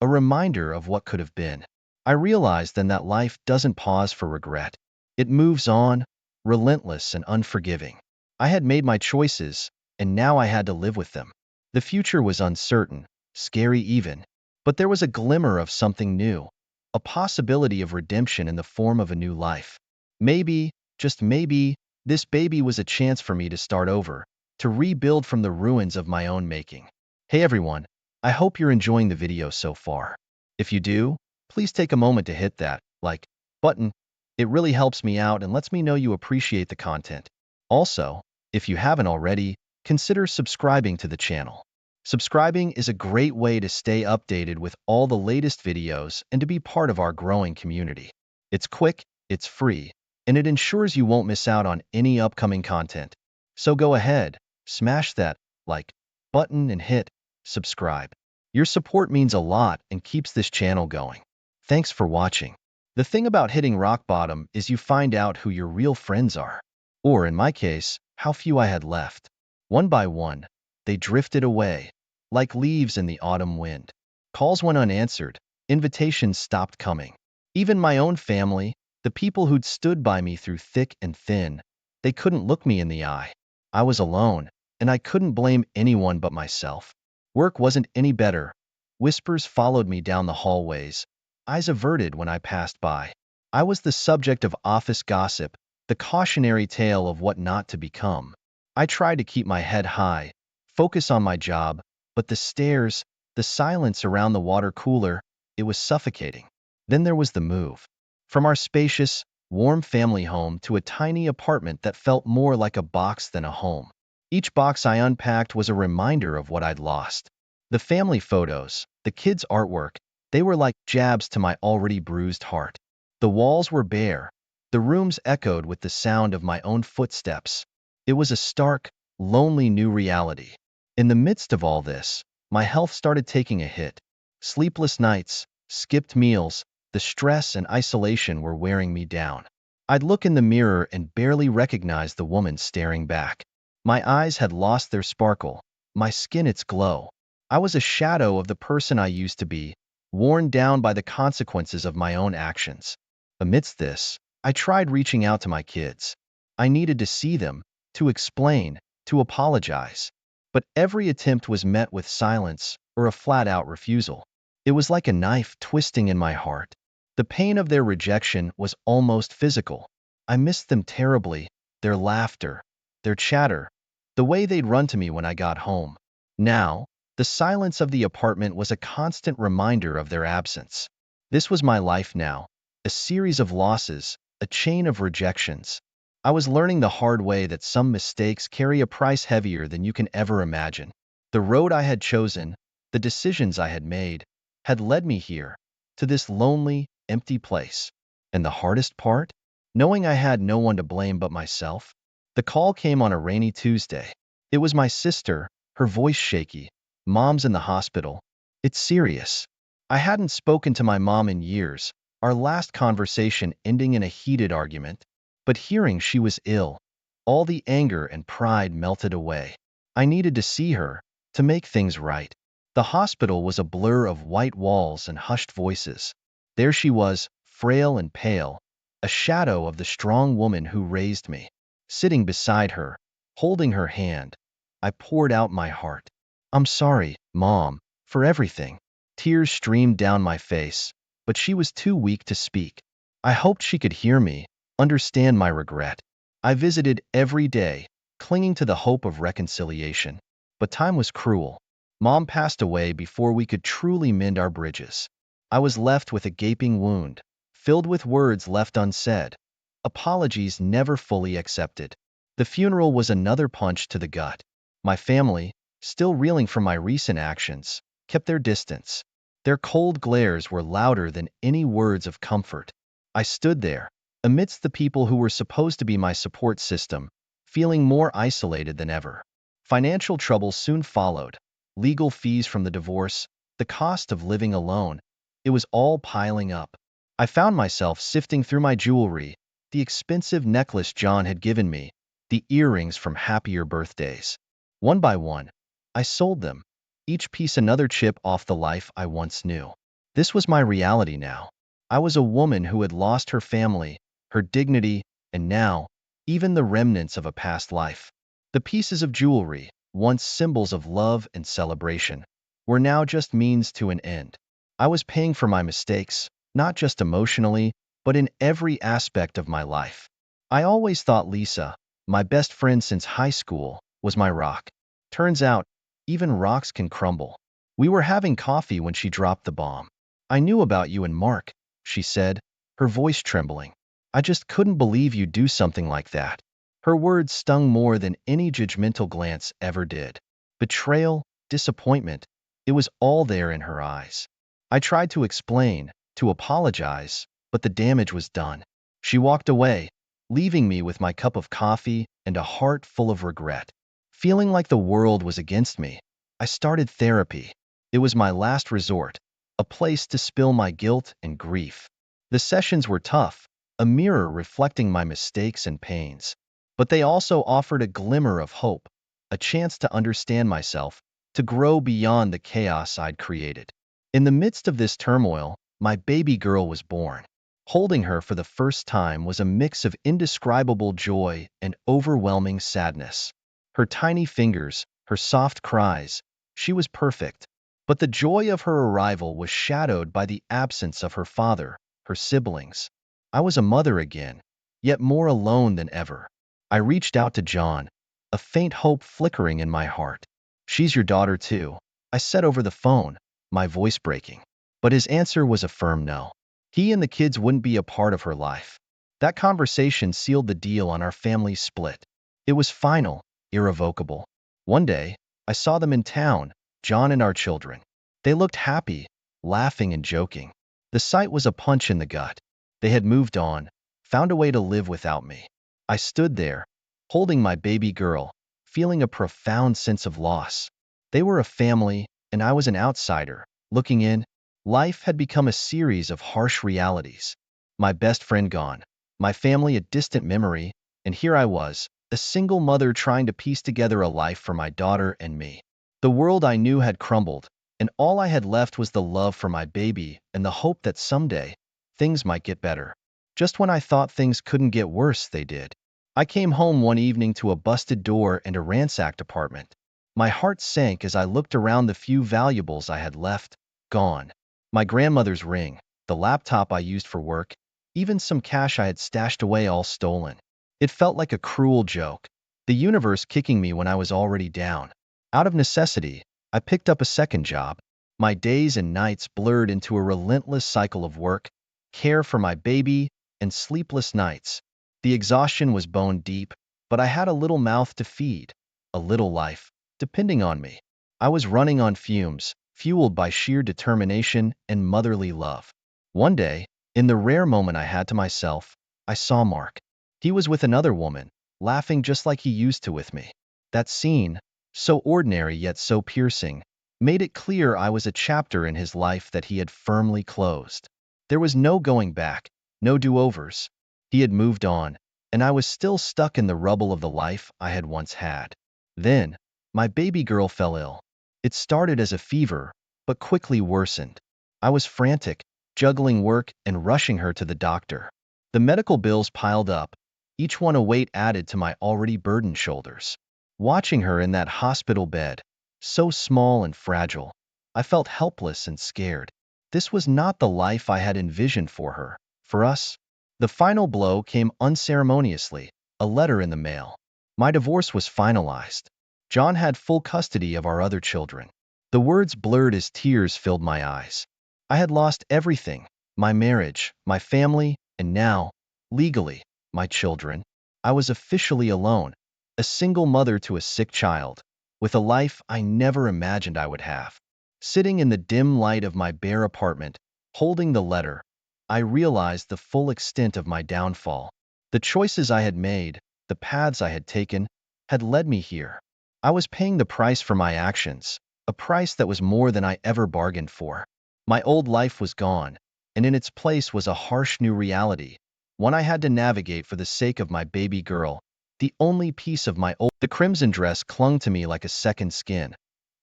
a reminder of what could have been. I realized then that life doesn't pause for regret. It moves on, relentless and unforgiving. I had made my choices, and now I had to live with them. The future was uncertain, scary even, but there was a glimmer of something new, a possibility of redemption in the form of a new life. Maybe, just maybe, this baby was a chance for me to start over, to rebuild from the ruins of my own making. Hey everyone, I hope you're enjoying the video so far. If you do, please take a moment to hit that like button. It really helps me out and lets me know you appreciate the content. Also, if you haven't already, consider subscribing to the channel. Subscribing is a great way to stay updated with all the latest videos and to be part of our growing community. It's quick, it's free, and it ensures you won't miss out on any upcoming content. So go ahead, smash that like button and hit subscribe. Your support means a lot and keeps this channel going. Thanks for watching. The thing about hitting rock bottom is you find out who your real friends are. Or in my case, how few I had left. One by one, they drifted away, like leaves in the autumn wind. Calls went unanswered, invitations stopped coming. Even my own family, the people who'd stood by me through thick and thin, they couldn't look me in the eye. I was alone, and I couldn't blame anyone but myself. Work wasn't any better. Whispers followed me down the hallways, eyes averted when I passed by. I was the subject of office gossip, the cautionary tale of what not to become. I tried to keep my head high, focus on my job, but the stares, the silence around the water cooler, it was suffocating. Then there was the move. From our spacious, warm family home to a tiny apartment that felt more like a box than a home. Each box I unpacked was a reminder of what I'd lost. The family photos, the kids' artwork, they were like jabs to my already bruised heart. The walls were bare. The rooms echoed with the sound of my own footsteps. It was a stark, lonely new reality. In the midst of all this, my health started taking a hit. Sleepless nights, skipped meals, the stress and isolation were wearing me down. I'd look in the mirror and barely recognize the woman staring back. My eyes had lost their sparkle, my skin its glow. I was a shadow of the person I used to be, worn down by the consequences of my own actions. Amidst this, I tried reaching out to my kids. I needed to see them, to explain, to apologize. But every attempt was met with silence or a flat-out refusal. It was like a knife twisting in my heart. The pain of their rejection was almost physical. I missed them terribly, their laughter, their chatter, the way they'd run to me when I got home. Now, the silence of the apartment was a constant reminder of their absence. This was my life now, a series of losses, a chain of rejections. I was learning the hard way that some mistakes carry a price heavier than you can ever imagine. The road I had chosen, the decisions I had made, had led me here, to this lonely, empty place. And the hardest part? Knowing I had no one to blame but myself. The call came on a rainy Tuesday. It was my sister, her voice shaky. "Mom's in the hospital. It's serious." I hadn't spoken to my mom in years, our last conversation ending in a heated argument. But hearing she was ill, all the anger and pride melted away. I needed to see her, to make things right. The hospital was a blur of white walls and hushed voices. There she was, frail and pale, a shadow of the strong woman who raised me. Sitting beside her, holding her hand, I poured out my heart. I'm sorry, Mom, for everything. Tears streamed down my face, but she was too weak to speak. I hoped she could hear me, understand my regret. I visited every day, clinging to the hope of reconciliation. But time was cruel. Mom passed away before we could truly mend our bridges. I was left with a gaping wound, filled with words left unsaid, apologies never fully accepted. The funeral was another punch to the gut. My family, still reeling from my recent actions, kept their distance. Their cold glares were louder than any words of comfort. I stood there, amidst the people who were supposed to be my support system, feeling more isolated than ever. Financial troubles soon followed. Legal fees from the divorce, the cost of living alone. It was all piling up. I found myself sifting through my jewelry, the expensive necklace John had given me, the earrings from happier birthdays. One by one, I sold them, each piece another chip off the life I once knew. This was my reality now. I was a woman who had lost her family, her dignity, and now, even the remnants of a past life. The pieces of jewelry, once symbols of love and celebration, were now just means to an end. I was paying for my mistakes, not just emotionally, but in every aspect of my life. I always thought Lisa, my best friend since high school, was my rock. Turns out, even rocks can crumble. We were having coffee when she dropped the bomb. I knew about you and Mark, she said, her voice trembling. I just couldn't believe you'd do something like that. Her words stung more than any judgmental glance ever did. Betrayal, disappointment, it was all there in her eyes. I tried to explain, to apologize, but the damage was done. She walked away, leaving me with my cup of coffee and a heart full of regret. Feeling like the world was against me, I started therapy. It was my last resort, a place to spill my guilt and grief. The sessions were tough, a mirror reflecting my mistakes and pains. But they also offered a glimmer of hope, a chance to understand myself, to grow beyond the chaos I'd created. In the midst of this turmoil, my baby girl was born. Holding her for the first time was a mix of indescribable joy and overwhelming sadness. Her tiny fingers, her soft cries, she was perfect. But the joy of her arrival was shadowed by the absence of her father, her siblings. I was a mother again, yet more alone than ever. I reached out to John, a faint hope flickering in my heart. She's your daughter too, I said over the phone, my voice breaking. But his answer was a firm no. He and the kids wouldn't be a part of her life. That conversation sealed the deal on our family's split. It was final, irrevocable. One day, I saw them in town, John and our children. They looked happy, laughing and joking. The sight was a punch in the gut. They had moved on, found a way to live without me. I stood there, holding my baby girl, feeling a profound sense of loss. They were a family, and I was an outsider, looking in. Life had become a series of harsh realities. My best friend gone, my family a distant memory, and here I was, a single mother trying to piece together a life for my daughter and me. The world I knew had crumbled, and all I had left was the love for my baby and the hope that someday, things might get better. Just when I thought things couldn't get worse, they did. I came home one evening to a busted door and a ransacked apartment. My heart sank as I looked around the few valuables I had left, gone. My grandmother's ring, the laptop I used for work, even some cash I had stashed away all stolen. It felt like a cruel joke, the universe kicking me when I was already down. Out of necessity, I picked up a second job. My days and nights blurred into a relentless cycle of work, care for my baby, and sleepless nights. The exhaustion was bone deep, but I had a little mouth to feed, a little life, depending on me. I was running on fumes, fueled by sheer determination and motherly love. One day, in the rare moment I had to myself, I saw Mark. He was with another woman, laughing just like he used to with me. That scene, so ordinary yet so piercing, made it clear I was a chapter in his life that he had firmly closed. There was no going back, no do-overs. He had moved on, and I was still stuck in the rubble of the life I had once had. Then, my baby girl fell ill. It started as a fever, but quickly worsened. I was frantic, juggling work and rushing her to the doctor. The medical bills piled up, each one a weight added to my already burdened shoulders. Watching her in that hospital bed, so small and fragile, I felt helpless and scared. This was not the life I had envisioned for her, for us. The final blow came unceremoniously, a letter in the mail. My divorce was finalized. John had full custody of our other children. The words blurred as tears filled my eyes. I had lost everything, my marriage, my family, and now, legally, my children. I was officially alone, a single mother to a sick child, with a life I never imagined I would have. Sitting in the dim light of my bare apartment, holding the letter, I realized the full extent of my downfall. The choices I had made, the paths I had taken, had led me here. I was paying the price for my actions, a price that was more than I ever bargained for. My old life was gone, and in its place was a harsh new reality, one I had to navigate for the sake of my baby girl, the only piece of my old. The crimson dress clung to me like a second skin,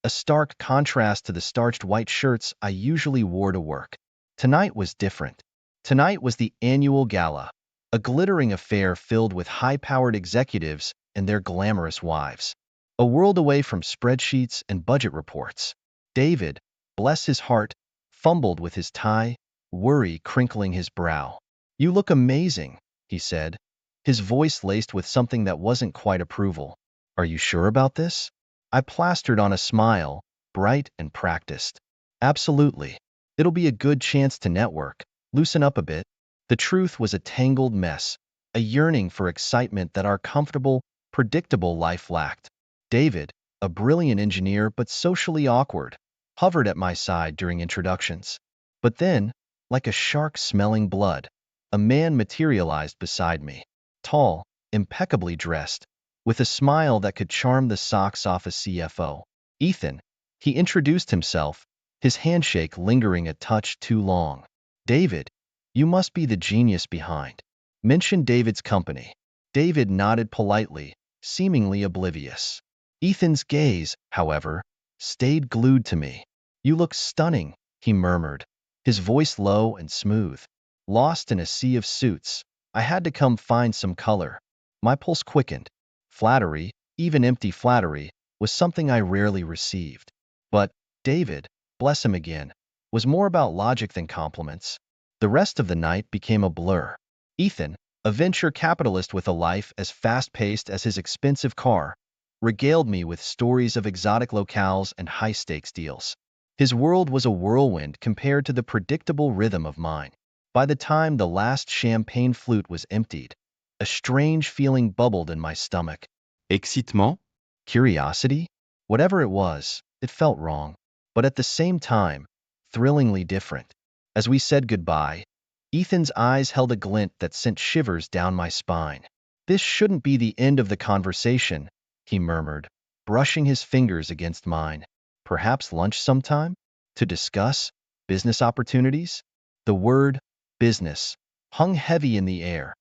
a stark contrast to the starched white shirts I usually wore to work. Tonight was different. Tonight was the annual gala, a glittering affair filled with high-powered executives and their glamorous wives. A world away from spreadsheets and budget reports. David, bless his heart, fumbled with his tie, worry crinkling his brow. "You look amazing," he said, his voice laced with something that wasn't quite approval. "Are you sure about this?" I plastered on a smile, bright and practiced. "Absolutely. It'll be a good chance to network, loosen up a bit." The truth was a tangled mess, a yearning for excitement that our comfortable, predictable life lacked. David, a brilliant engineer but socially awkward, hovered at my side during introductions. But then, like a shark smelling blood, a man materialized beside me. Tall, impeccably dressed, with a smile that could charm the socks off a CFO. "Ethan," he introduced himself, his handshake lingering a touch too long. "David, you must be the genius behind." Mention David's company. David nodded politely, seemingly oblivious. Ethan's gaze, however, stayed glued to me. "You look stunning," he murmured, his voice low and smooth. Lost in a sea of suits, I had to come find some color. My pulse quickened. Flattery, even empty flattery, was something I rarely received. But David, bless him again, was more about logic than compliments. The rest of the night became a blur. Ethan, a venture capitalist with a life as fast-paced as his expensive car, regaled me with stories of exotic locales and high-stakes deals. His world was a whirlwind compared to the predictable rhythm of mine. By the time the last champagne flute was emptied, a strange feeling bubbled in my stomach. Excitement? Curiosity? Whatever it was, it felt wrong, but at the same time, thrillingly different. As we said goodbye, Ethan's eyes held a glint that sent shivers down my spine. "This shouldn't be the end of the conversation," he murmured, brushing his fingers against mine. "Perhaps lunch sometime? To discuss business opportunities?" The word business hung heavy in the air,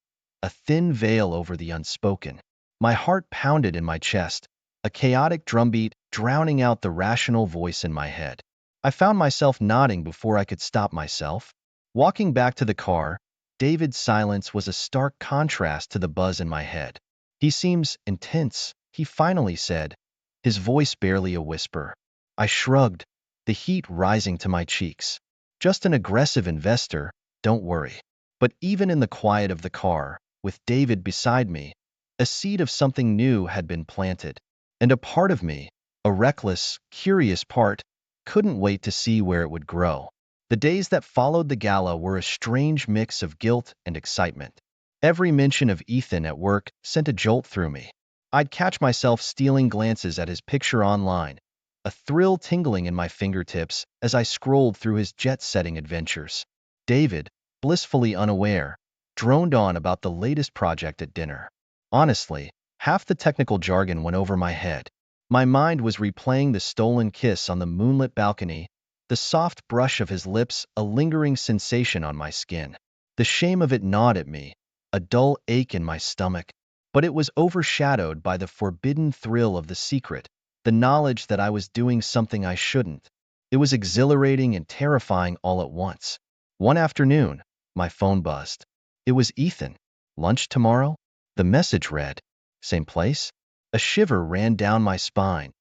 a thin veil over the unspoken. My heart pounded in my chest, a chaotic drumbeat drowning out the rational voice in my head. I found myself nodding before I could stop myself. Walking back to the car, David's silence was a stark contrast to the buzz in my head. "He seems intense," he finally said, his voice barely a whisper. I shrugged, the heat rising to my cheeks. "Just an aggressive investor, don't worry." But even in the quiet of the car, with David beside me, a seed of something new had been planted. And a part of me, a reckless, curious part, couldn't wait to see where it would grow. The days that followed the gala were a strange mix of guilt and excitement. Every mention of Ethan at work sent a jolt through me. I'd catch myself stealing glances at his picture online, a thrill tingling in my fingertips as I scrolled through his jet-setting adventures. David, blissfully unaware, droned on about the latest project at dinner. Honestly, half the technical jargon went over my head. My mind was replaying the stolen kiss on the moonlit balcony, the soft brush of his lips a lingering sensation on my skin. The shame of it gnawed at me, a dull ache in my stomach, but it was overshadowed by the forbidden thrill of the secret, the knowledge that I was doing something I shouldn't. It was exhilarating and terrifying all at once. One afternoon, my phone buzzed. It was Ethan. Lunch tomorrow? The message read. Same place? A shiver ran down my spine,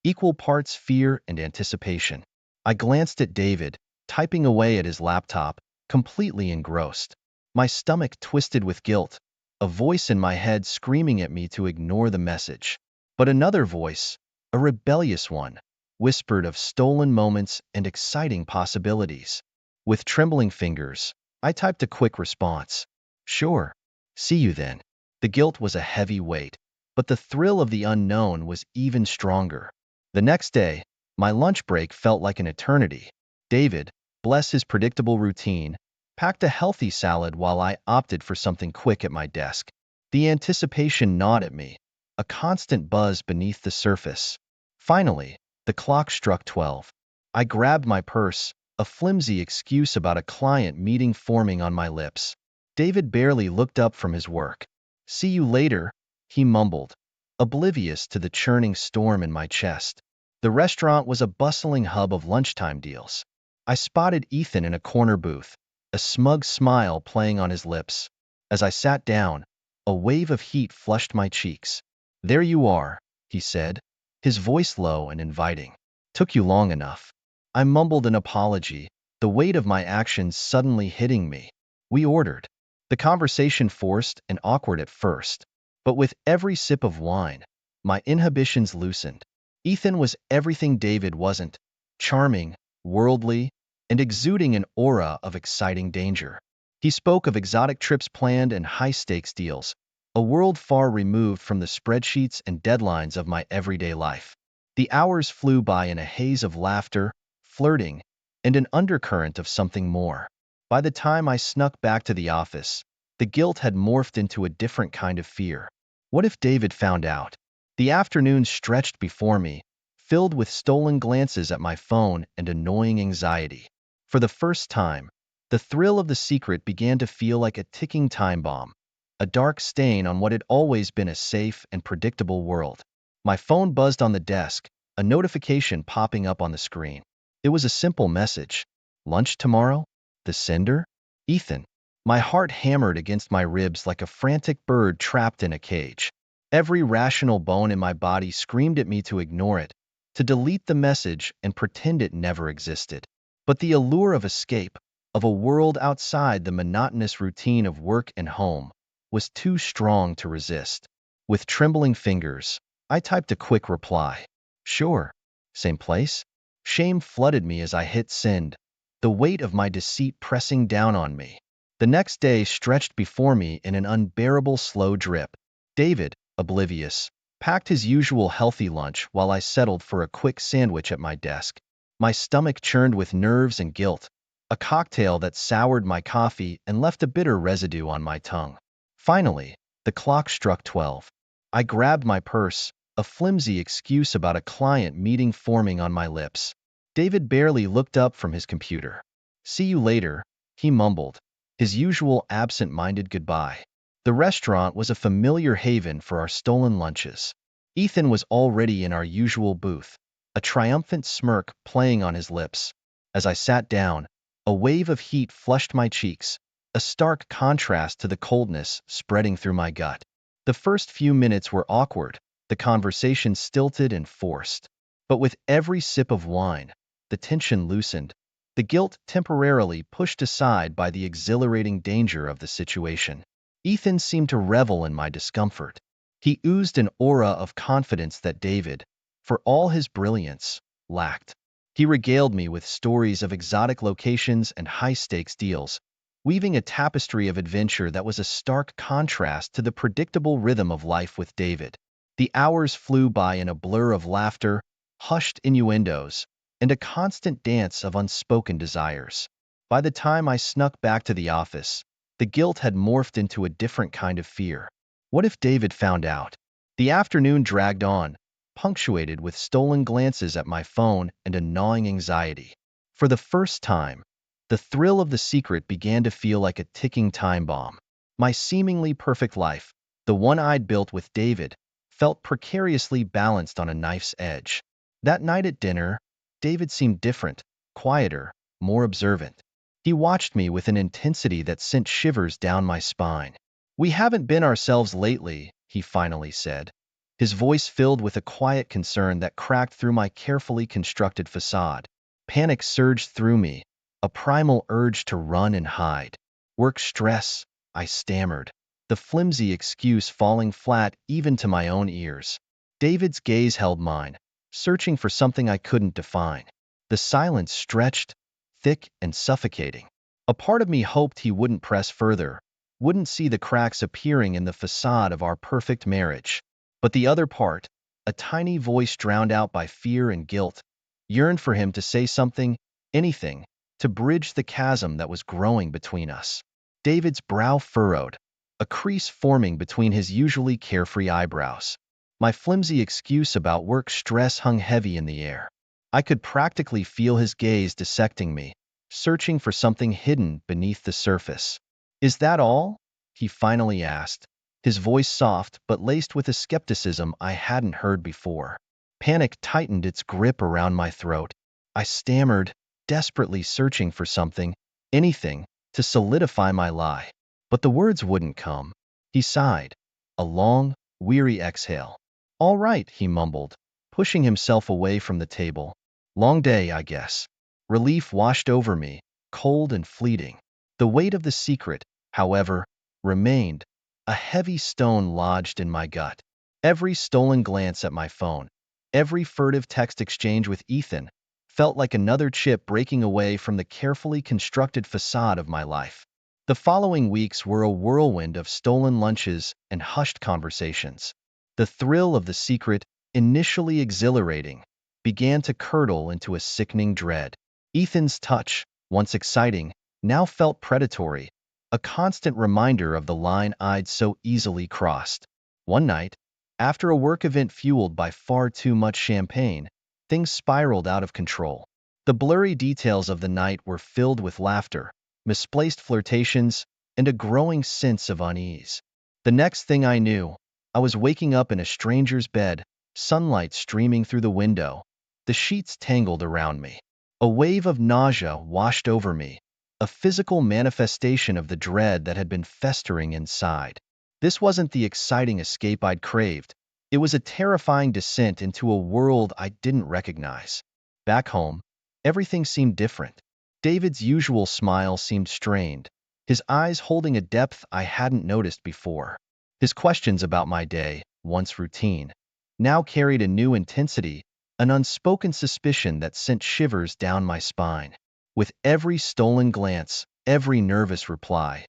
equal parts fear and anticipation. I glanced at David, typing away at his laptop, completely engrossed. My stomach twisted with guilt, a voice in my head screaming at me to ignore the message. But another voice, a rebellious one, whispered of stolen moments and exciting possibilities. With trembling fingers, I typed a quick response. Sure. See you then. The guilt was a heavy weight, but the thrill of the unknown was even stronger. The next day, my lunch break felt like an eternity. David, bless his predictable routine, packed a healthy salad while I opted for something quick at my desk. The anticipation gnawed at me, a constant buzz beneath the surface. Finally, the clock struck 12. I grabbed my purse, a flimsy excuse about a client meeting forming on my lips. David barely looked up from his work. See you later, he mumbled, oblivious to the churning storm in my chest. The restaurant was a bustling hub of lunchtime deals. I spotted Ethan in a corner booth, a smug smile playing on his lips. As I sat down, a wave of heat flushed my cheeks. There you are, he said, his voice low and inviting. Took you long enough. I mumbled an apology, the weight of my actions suddenly hitting me. We ordered. The conversation forced and awkward at first, but with every sip of wine, my inhibitions loosened. Ethan was everything David wasn't, charming, worldly, and exuding an aura of exciting danger. He spoke of exotic trips planned and high-stakes deals, a world far removed from the spreadsheets and deadlines of my everyday life. The hours flew by in a haze of laughter, flirting, and an undercurrent of something more. By the time I snuck back to the office, the guilt had morphed into a different kind of fear. What if David found out? The afternoon stretched before me, filled with stolen glances at my phone and annoying anxiety. For the first time, the thrill of the secret began to feel like a ticking time bomb, a dark stain on what had always been a safe and predictable world. My phone buzzed on the desk, a notification popping up on the screen. It was a simple message. Lunch tomorrow? The sender? Ethan. My heart hammered against my ribs like a frantic bird trapped in a cage. Every rational bone in my body screamed at me to ignore it, to delete the message and pretend it never existed. But the allure of escape, of a world outside the monotonous routine of work and home, was too strong to resist. With trembling fingers, I typed a quick reply. Sure. Same place? Shame flooded me as I hit send, the weight of my deceit pressing down on me. The next day stretched before me in an unbearable slow drip. David, oblivious, packed his usual healthy lunch while I settled for a quick sandwich at my desk. My stomach churned with nerves and guilt, a cocktail that soured my coffee and left a bitter residue on my tongue. Finally, the clock struck 12. I grabbed my purse, a flimsy excuse about a client meeting forming on my lips. David barely looked up from his computer. See you later, he mumbled, his usual absent-minded goodbye. The restaurant was a familiar haven for our stolen lunches. Ethan was already in our usual booth, a triumphant smirk playing on his lips. As I sat down, a wave of heat flushed my cheeks, a stark contrast to the coldness spreading through my gut. The first few minutes were awkward, the conversation stilted and forced. But with every sip of wine, the tension loosened, the guilt temporarily pushed aside by the exhilarating danger of the situation. Ethan seemed to revel in my discomfort. He oozed an aura of confidence that David, for all his brilliance, lacked. He regaled me with stories of exotic locations and high-stakes deals, weaving a tapestry of adventure that was a stark contrast to the predictable rhythm of life with David. The hours flew by in a blur of laughter, hushed innuendos, and a constant dance of unspoken desires. By the time I snuck back to the office, the guilt had morphed into a different kind of fear. What if David found out? The afternoon dragged on, punctuated with stolen glances at my phone and a gnawing anxiety. For the first time, the thrill of the secret began to feel like a ticking time bomb. My seemingly perfect life, the one I'd built with David, felt precariously balanced on a knife's edge. That night at dinner, David seemed different, quieter, more observant. He watched me with an intensity that sent shivers down my spine. "We haven't been ourselves lately," he finally said, his voice filled with a quiet concern that cracked through my carefully constructed facade. Panic surged through me, a primal urge to run and hide. "Work stress," I stammered, the flimsy excuse falling flat even to my own ears. David's gaze held mine, searching for something I couldn't define. The silence stretched, thick and suffocating. A part of me hoped he wouldn't press further, wouldn't see the cracks appearing in the facade of our perfect marriage. But the other part, a tiny voice drowned out by fear and guilt, yearned for him to say something, anything, to bridge the chasm that was growing between us. David's brow furrowed, a crease forming between his usually carefree eyebrows. My flimsy excuse about work stress hung heavy in the air. I could practically feel his gaze dissecting me, searching for something hidden beneath the surface. "Is that all?" he finally asked, his voice soft but laced with a skepticism I hadn't heard before. Panic tightened its grip around my throat. I stammered, desperately searching for something, anything, to solidify my lie. But the words wouldn't come. He sighed, a long, weary exhale. "All right," he mumbled, pushing himself away from the table. "Long day, I guess." Relief washed over me, cold and fleeting. The weight of the secret, however, remained, a heavy stone lodged in my gut. Every stolen glance at my phone, every furtive text exchange with Ethan, felt like another chip breaking away from the carefully constructed facade of my life. The following weeks were a whirlwind of stolen lunches and hushed conversations. The thrill of the secret, initially exhilarating, began to curdle into a sickening dread. Ethan's touch, once exciting, now felt predatory, a constant reminder of the line I'd so easily crossed. One night, after a work event fueled by far too much champagne, things spiraled out of control. The blurry details of the night were filled with laughter, misplaced flirtations, and a growing sense of unease. The next thing I knew, I was waking up in a stranger's bed, sunlight streaming through the window, the sheets tangled around me. A wave of nausea washed over me, a physical manifestation of the dread that had been festering inside. This wasn't the exciting escape I'd craved. It was a terrifying descent into a world I didn't recognize. Back home, everything seemed different. David's usual smile seemed strained, his eyes holding a depth I hadn't noticed before. His questions about my day, once routine, now carried a new intensity, an unspoken suspicion that sent shivers down my spine. With every stolen glance, every nervous reply,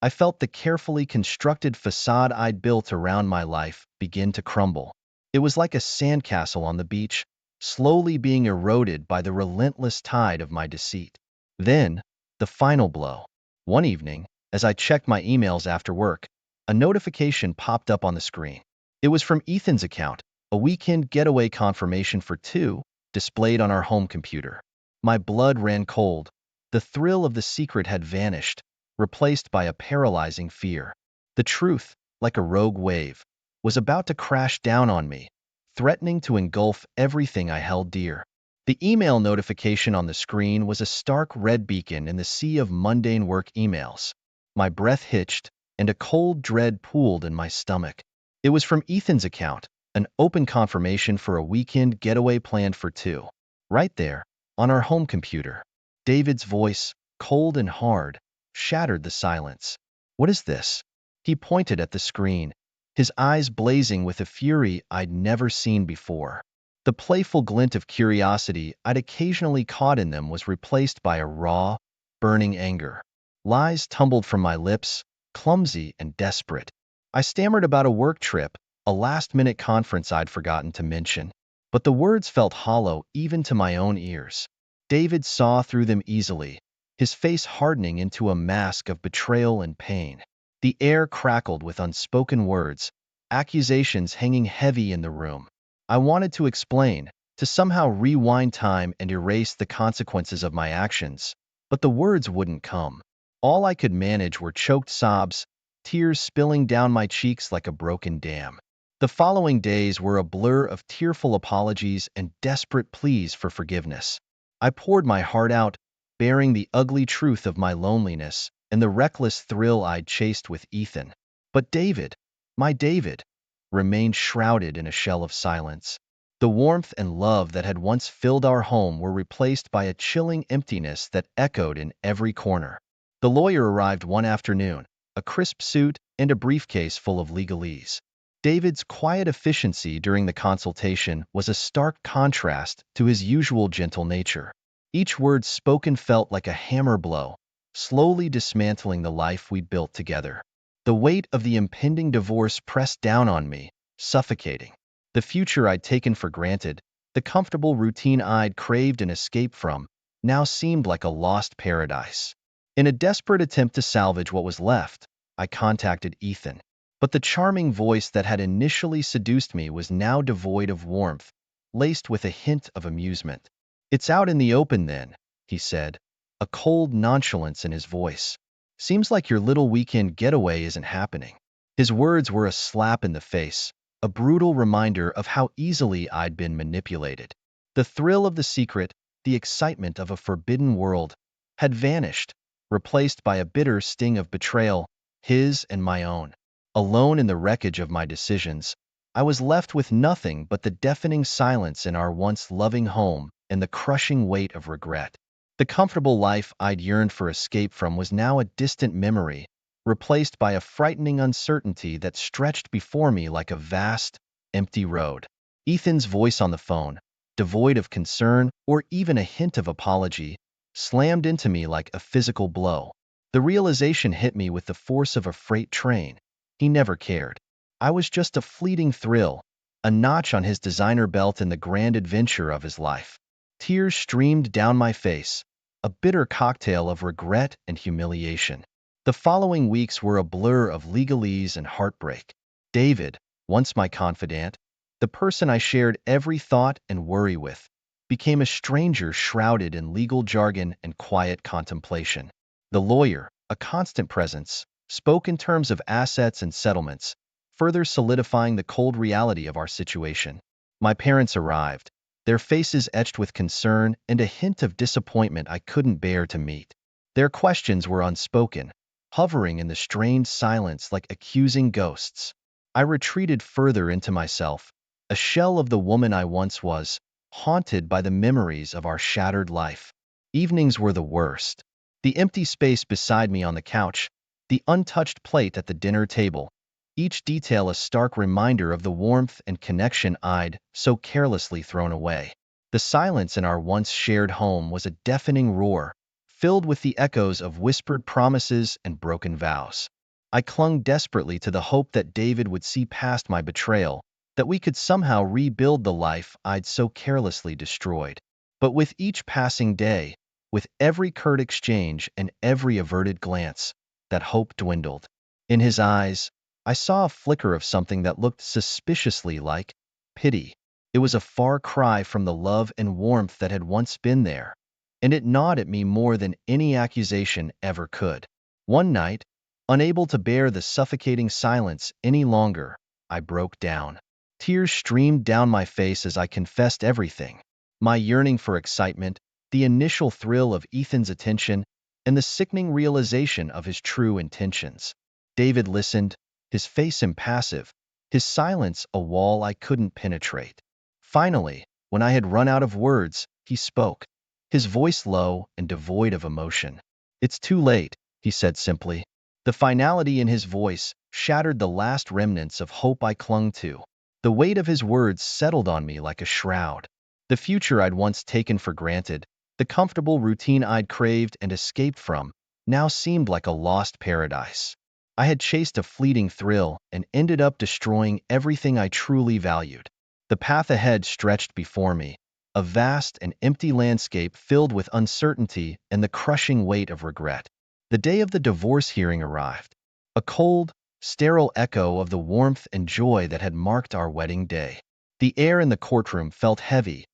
I felt the carefully constructed facade I'd built around my life begin to crumble. It was like a sandcastle on the beach, slowly being eroded by the relentless tide of my deceit. Then, the final blow. One evening, as I checked my emails after work, a notification popped up on the screen. It was from Ethan's account, a weekend getaway confirmation for two, displayed on our home computer. My blood ran cold. The thrill of the secret had vanished, replaced by a paralyzing fear. The truth, like a rogue wave, was about to crash down on me, threatening to engulf everything I held dear. The email notification on the screen was a stark red beacon in the sea of mundane work emails. My breath hitched, and a cold dread pooled in my stomach. It was from Ethan's account, an open confirmation for a weekend getaway planned for two. Right there, on our home computer. David's voice, cold and hard, shattered the silence. "What is this?" He pointed at the screen, his eyes blazing with a fury I'd never seen before. The playful glint of curiosity I'd occasionally caught in them was replaced by a raw, burning anger. Lies tumbled from my lips, clumsy and desperate. I stammered about a work trip, a last-minute conference I'd forgotten to mention. But the words felt hollow even to my own ears. David saw through them easily, his face hardening into a mask of betrayal and pain. The air crackled with unspoken words, accusations hanging heavy in the room. I wanted to explain, to somehow rewind time and erase the consequences of my actions, but the words wouldn't come. All I could manage were choked sobs, tears spilling down my cheeks like a broken dam. The following days were a blur of tearful apologies and desperate pleas for forgiveness. I poured my heart out, bearing the ugly truth of my loneliness and the reckless thrill I'd chased with Ethan. But David, my David, remained shrouded in a shell of silence. The warmth and love that had once filled our home were replaced by a chilling emptiness that echoed in every corner. The lawyer arrived one afternoon, a crisp suit and a briefcase full of legalese. David's quiet efficiency during the consultation was a stark contrast to his usual gentle nature. Each word spoken felt like a hammer blow, slowly dismantling the life we'd built together. The weight of the impending divorce pressed down on me, suffocating. The future I'd taken for granted, the comfortable routine I'd craved an escape from, now seemed like a lost paradise. In a desperate attempt to salvage what was left, I contacted Ethan. But the charming voice that had initially seduced me was now devoid of warmth, laced with a hint of amusement. "It's out in the open then," he said, a cold nonchalance in his voice. "Seems like your little weekend getaway isn't happening." His words were a slap in the face, a brutal reminder of how easily I'd been manipulated. The thrill of the secret, the excitement of a forbidden world, had vanished, replaced by a bitter sting of betrayal, his and my own. Alone in the wreckage of my decisions, I was left with nothing but the deafening silence in our once loving home and the crushing weight of regret. The comfortable life I'd yearned for escape from was now a distant memory, replaced by a frightening uncertainty that stretched before me like a vast, empty road. Ethan's voice on the phone, devoid of concern or even a hint of apology, slammed into me like a physical blow. The realization hit me with the force of a freight train. He never cared. I was just a fleeting thrill, a notch on his designer belt in the grand adventure of his life. Tears streamed down my face, a bitter cocktail of regret and humiliation. The following weeks were a blur of legalese and heartbreak. David, once my confidant, the person I shared every thought and worry with, became a stranger shrouded in legal jargon and quiet contemplation. The lawyer, a constant presence, spoke in terms of assets and settlements, further solidifying the cold reality of our situation. My parents arrived, their faces etched with concern and a hint of disappointment I couldn't bear to meet. Their questions were unspoken, hovering in the strained silence like accusing ghosts. I retreated further into myself, a shell of the woman I once was, haunted by the memories of our shattered life. Evenings were the worst. The empty space beside me on the couch, the untouched plate at the dinner table, each detail a stark reminder of the warmth and connection I'd so carelessly thrown away. The silence in our once shared home was a deafening roar, filled with the echoes of whispered promises and broken vows. I clung desperately to the hope that David would see past my betrayal, that we could somehow rebuild the life I'd so carelessly destroyed. But with each passing day, with every curt exchange and every averted glance, that hope dwindled. In his eyes, I saw a flicker of something that looked suspiciously like pity. It was a far cry from the love and warmth that had once been there, and it gnawed at me more than any accusation ever could. One night, unable to bear the suffocating silence any longer, I broke down. Tears streamed down my face as I confessed everything. My yearning for excitement, the initial thrill of Ethan's attention, and the sickening realization of his true intentions. David listened, his face impassive, his silence a wall I couldn't penetrate. Finally, when I had run out of words, he spoke, his voice low and devoid of emotion. "It's too late," he said simply. The finality in his voice shattered the last remnants of hope I clung to. The weight of his words settled on me like a shroud. The future I'd once taken for granted, the comfortable routine I'd craved and escaped from, now seemed like a lost paradise. I had chased a fleeting thrill and ended up destroying everything I truly valued. The path ahead stretched before me, a vast and empty landscape filled with uncertainty and the crushing weight of regret. The day of the divorce hearing arrived, a cold, sterile echo of the warmth and joy that had marked our wedding day. The air in the courtroom felt heavy,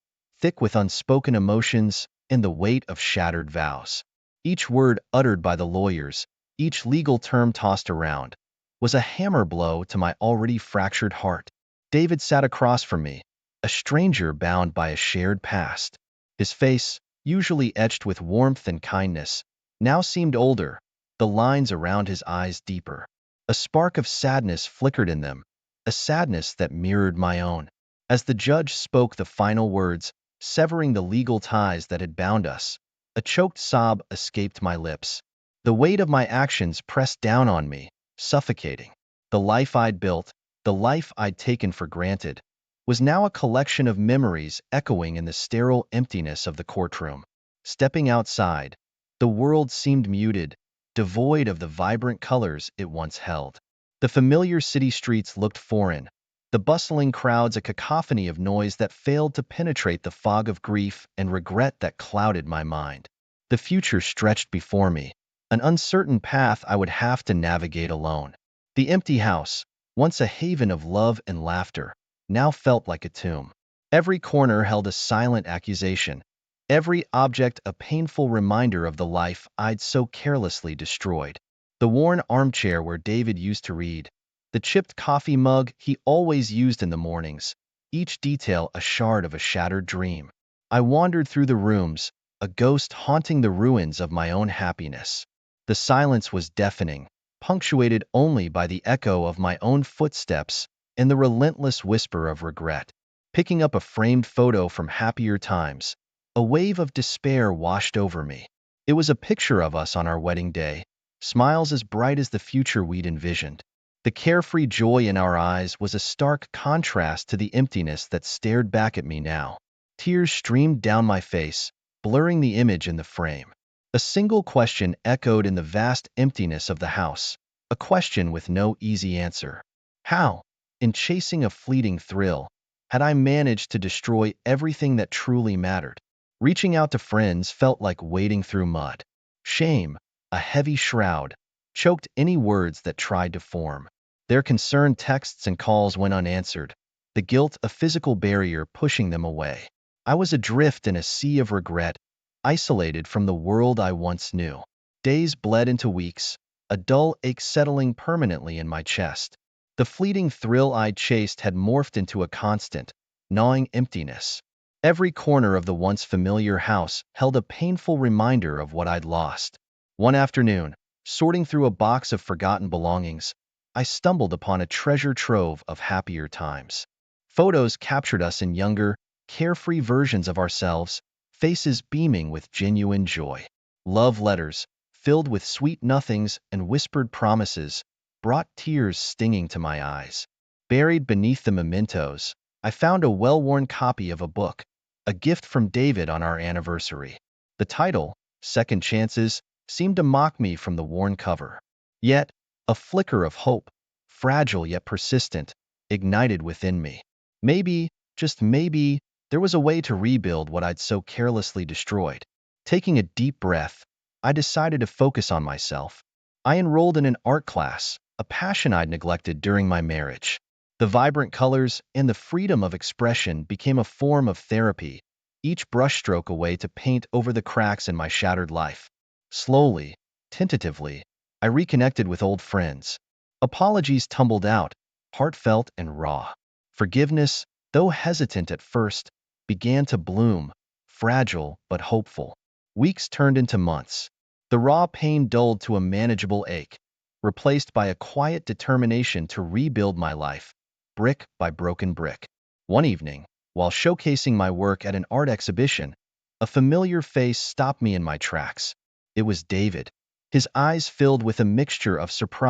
thick with unspoken emotions and the weight of shattered vows. Each word uttered by the lawyers, each legal term tossed around, was a hammer blow to my already fractured heart. David sat across from me, a stranger bound by a shared past. His face, usually etched with warmth and kindness, now seemed older, the lines around his eyes deeper. A spark of sadness flickered in them, a sadness that mirrored my own. As the judge spoke the final words, severing the legal ties that had bound us, a choked sob escaped my lips. The weight of my actions pressed down on me, suffocating. The life I'd built, the life I'd taken for granted, was now a collection of memories echoing in the sterile emptiness of the courtroom. Stepping outside, the world seemed muted, devoid of the vibrant colors it once held. The familiar city streets looked foreign, the bustling crowds a cacophony of noise that failed to penetrate the fog of grief and regret that clouded my mind. The future stretched before me, an uncertain path I would have to navigate alone. The empty house, once a haven of love and laughter, now felt like a tomb. Every corner held a silent accusation, every object a painful reminder of the life I'd so carelessly destroyed. The worn armchair where David used to read, the chipped coffee mug he always used in the mornings, each detail a shard of a shattered dream. I wandered through the rooms, a ghost haunting the ruins of my own happiness. The silence was deafening, punctuated only by the echo of my own footsteps and the relentless whisper of regret. Picking up a framed photo from happier times, a wave of despair washed over me. It was a picture of us on our wedding day, smiles as bright as the future we'd envisioned. The carefree joy in our eyes was a stark contrast to the emptiness that stared back at me now. Tears streamed down my face, blurring the image in the frame. A single question echoed in the vast emptiness of the house, a question with no easy answer. How, in chasing a fleeting thrill, had I managed to destroy everything that truly mattered? Reaching out to friends felt like wading through mud. Shame, a heavy shroud, choked any words that tried to form. Their concerned texts and calls went unanswered, the guilt a physical barrier pushing them away. I was adrift in a sea of regret, isolated from the world I once knew. Days bled into weeks, a dull ache settling permanently in my chest. The fleeting thrill I'd chased had morphed into a constant, gnawing emptiness. Every corner of the once familiar house held a painful reminder of what I'd lost. One afternoon, sorting through a box of forgotten belongings, I stumbled upon a treasure trove of happier times. Photos captured us in younger, carefree versions of ourselves, faces beaming with genuine joy. Love letters, filled with sweet nothings and whispered promises, brought tears stinging to my eyes. Buried beneath the mementos, I found a well-worn copy of a book, a gift from David on our anniversary. The title, Second Chances, seemed to mock me from the worn cover. Yet, a flicker of hope, fragile yet persistent, ignited within me. Maybe, just maybe, there was a way to rebuild what I'd so carelessly destroyed. Taking a deep breath, I decided to focus on myself. I enrolled in an art class, a passion I'd neglected during my marriage. The vibrant colors and the freedom of expression became a form of therapy, each brushstroke a way to paint over the cracks in my shattered life. Slowly, tentatively, I reconnected with old friends. Apologies tumbled out, heartfelt and raw. Forgiveness, though hesitant at first, began to bloom, fragile but hopeful. Weeks turned into months. The raw pain dulled to a manageable ache, replaced by a quiet determination to rebuild my life, brick by broken brick. One evening, while showcasing my work at an art exhibition, a familiar face stopped me in my tracks. It was David, his eyes filled with a mixture of surprise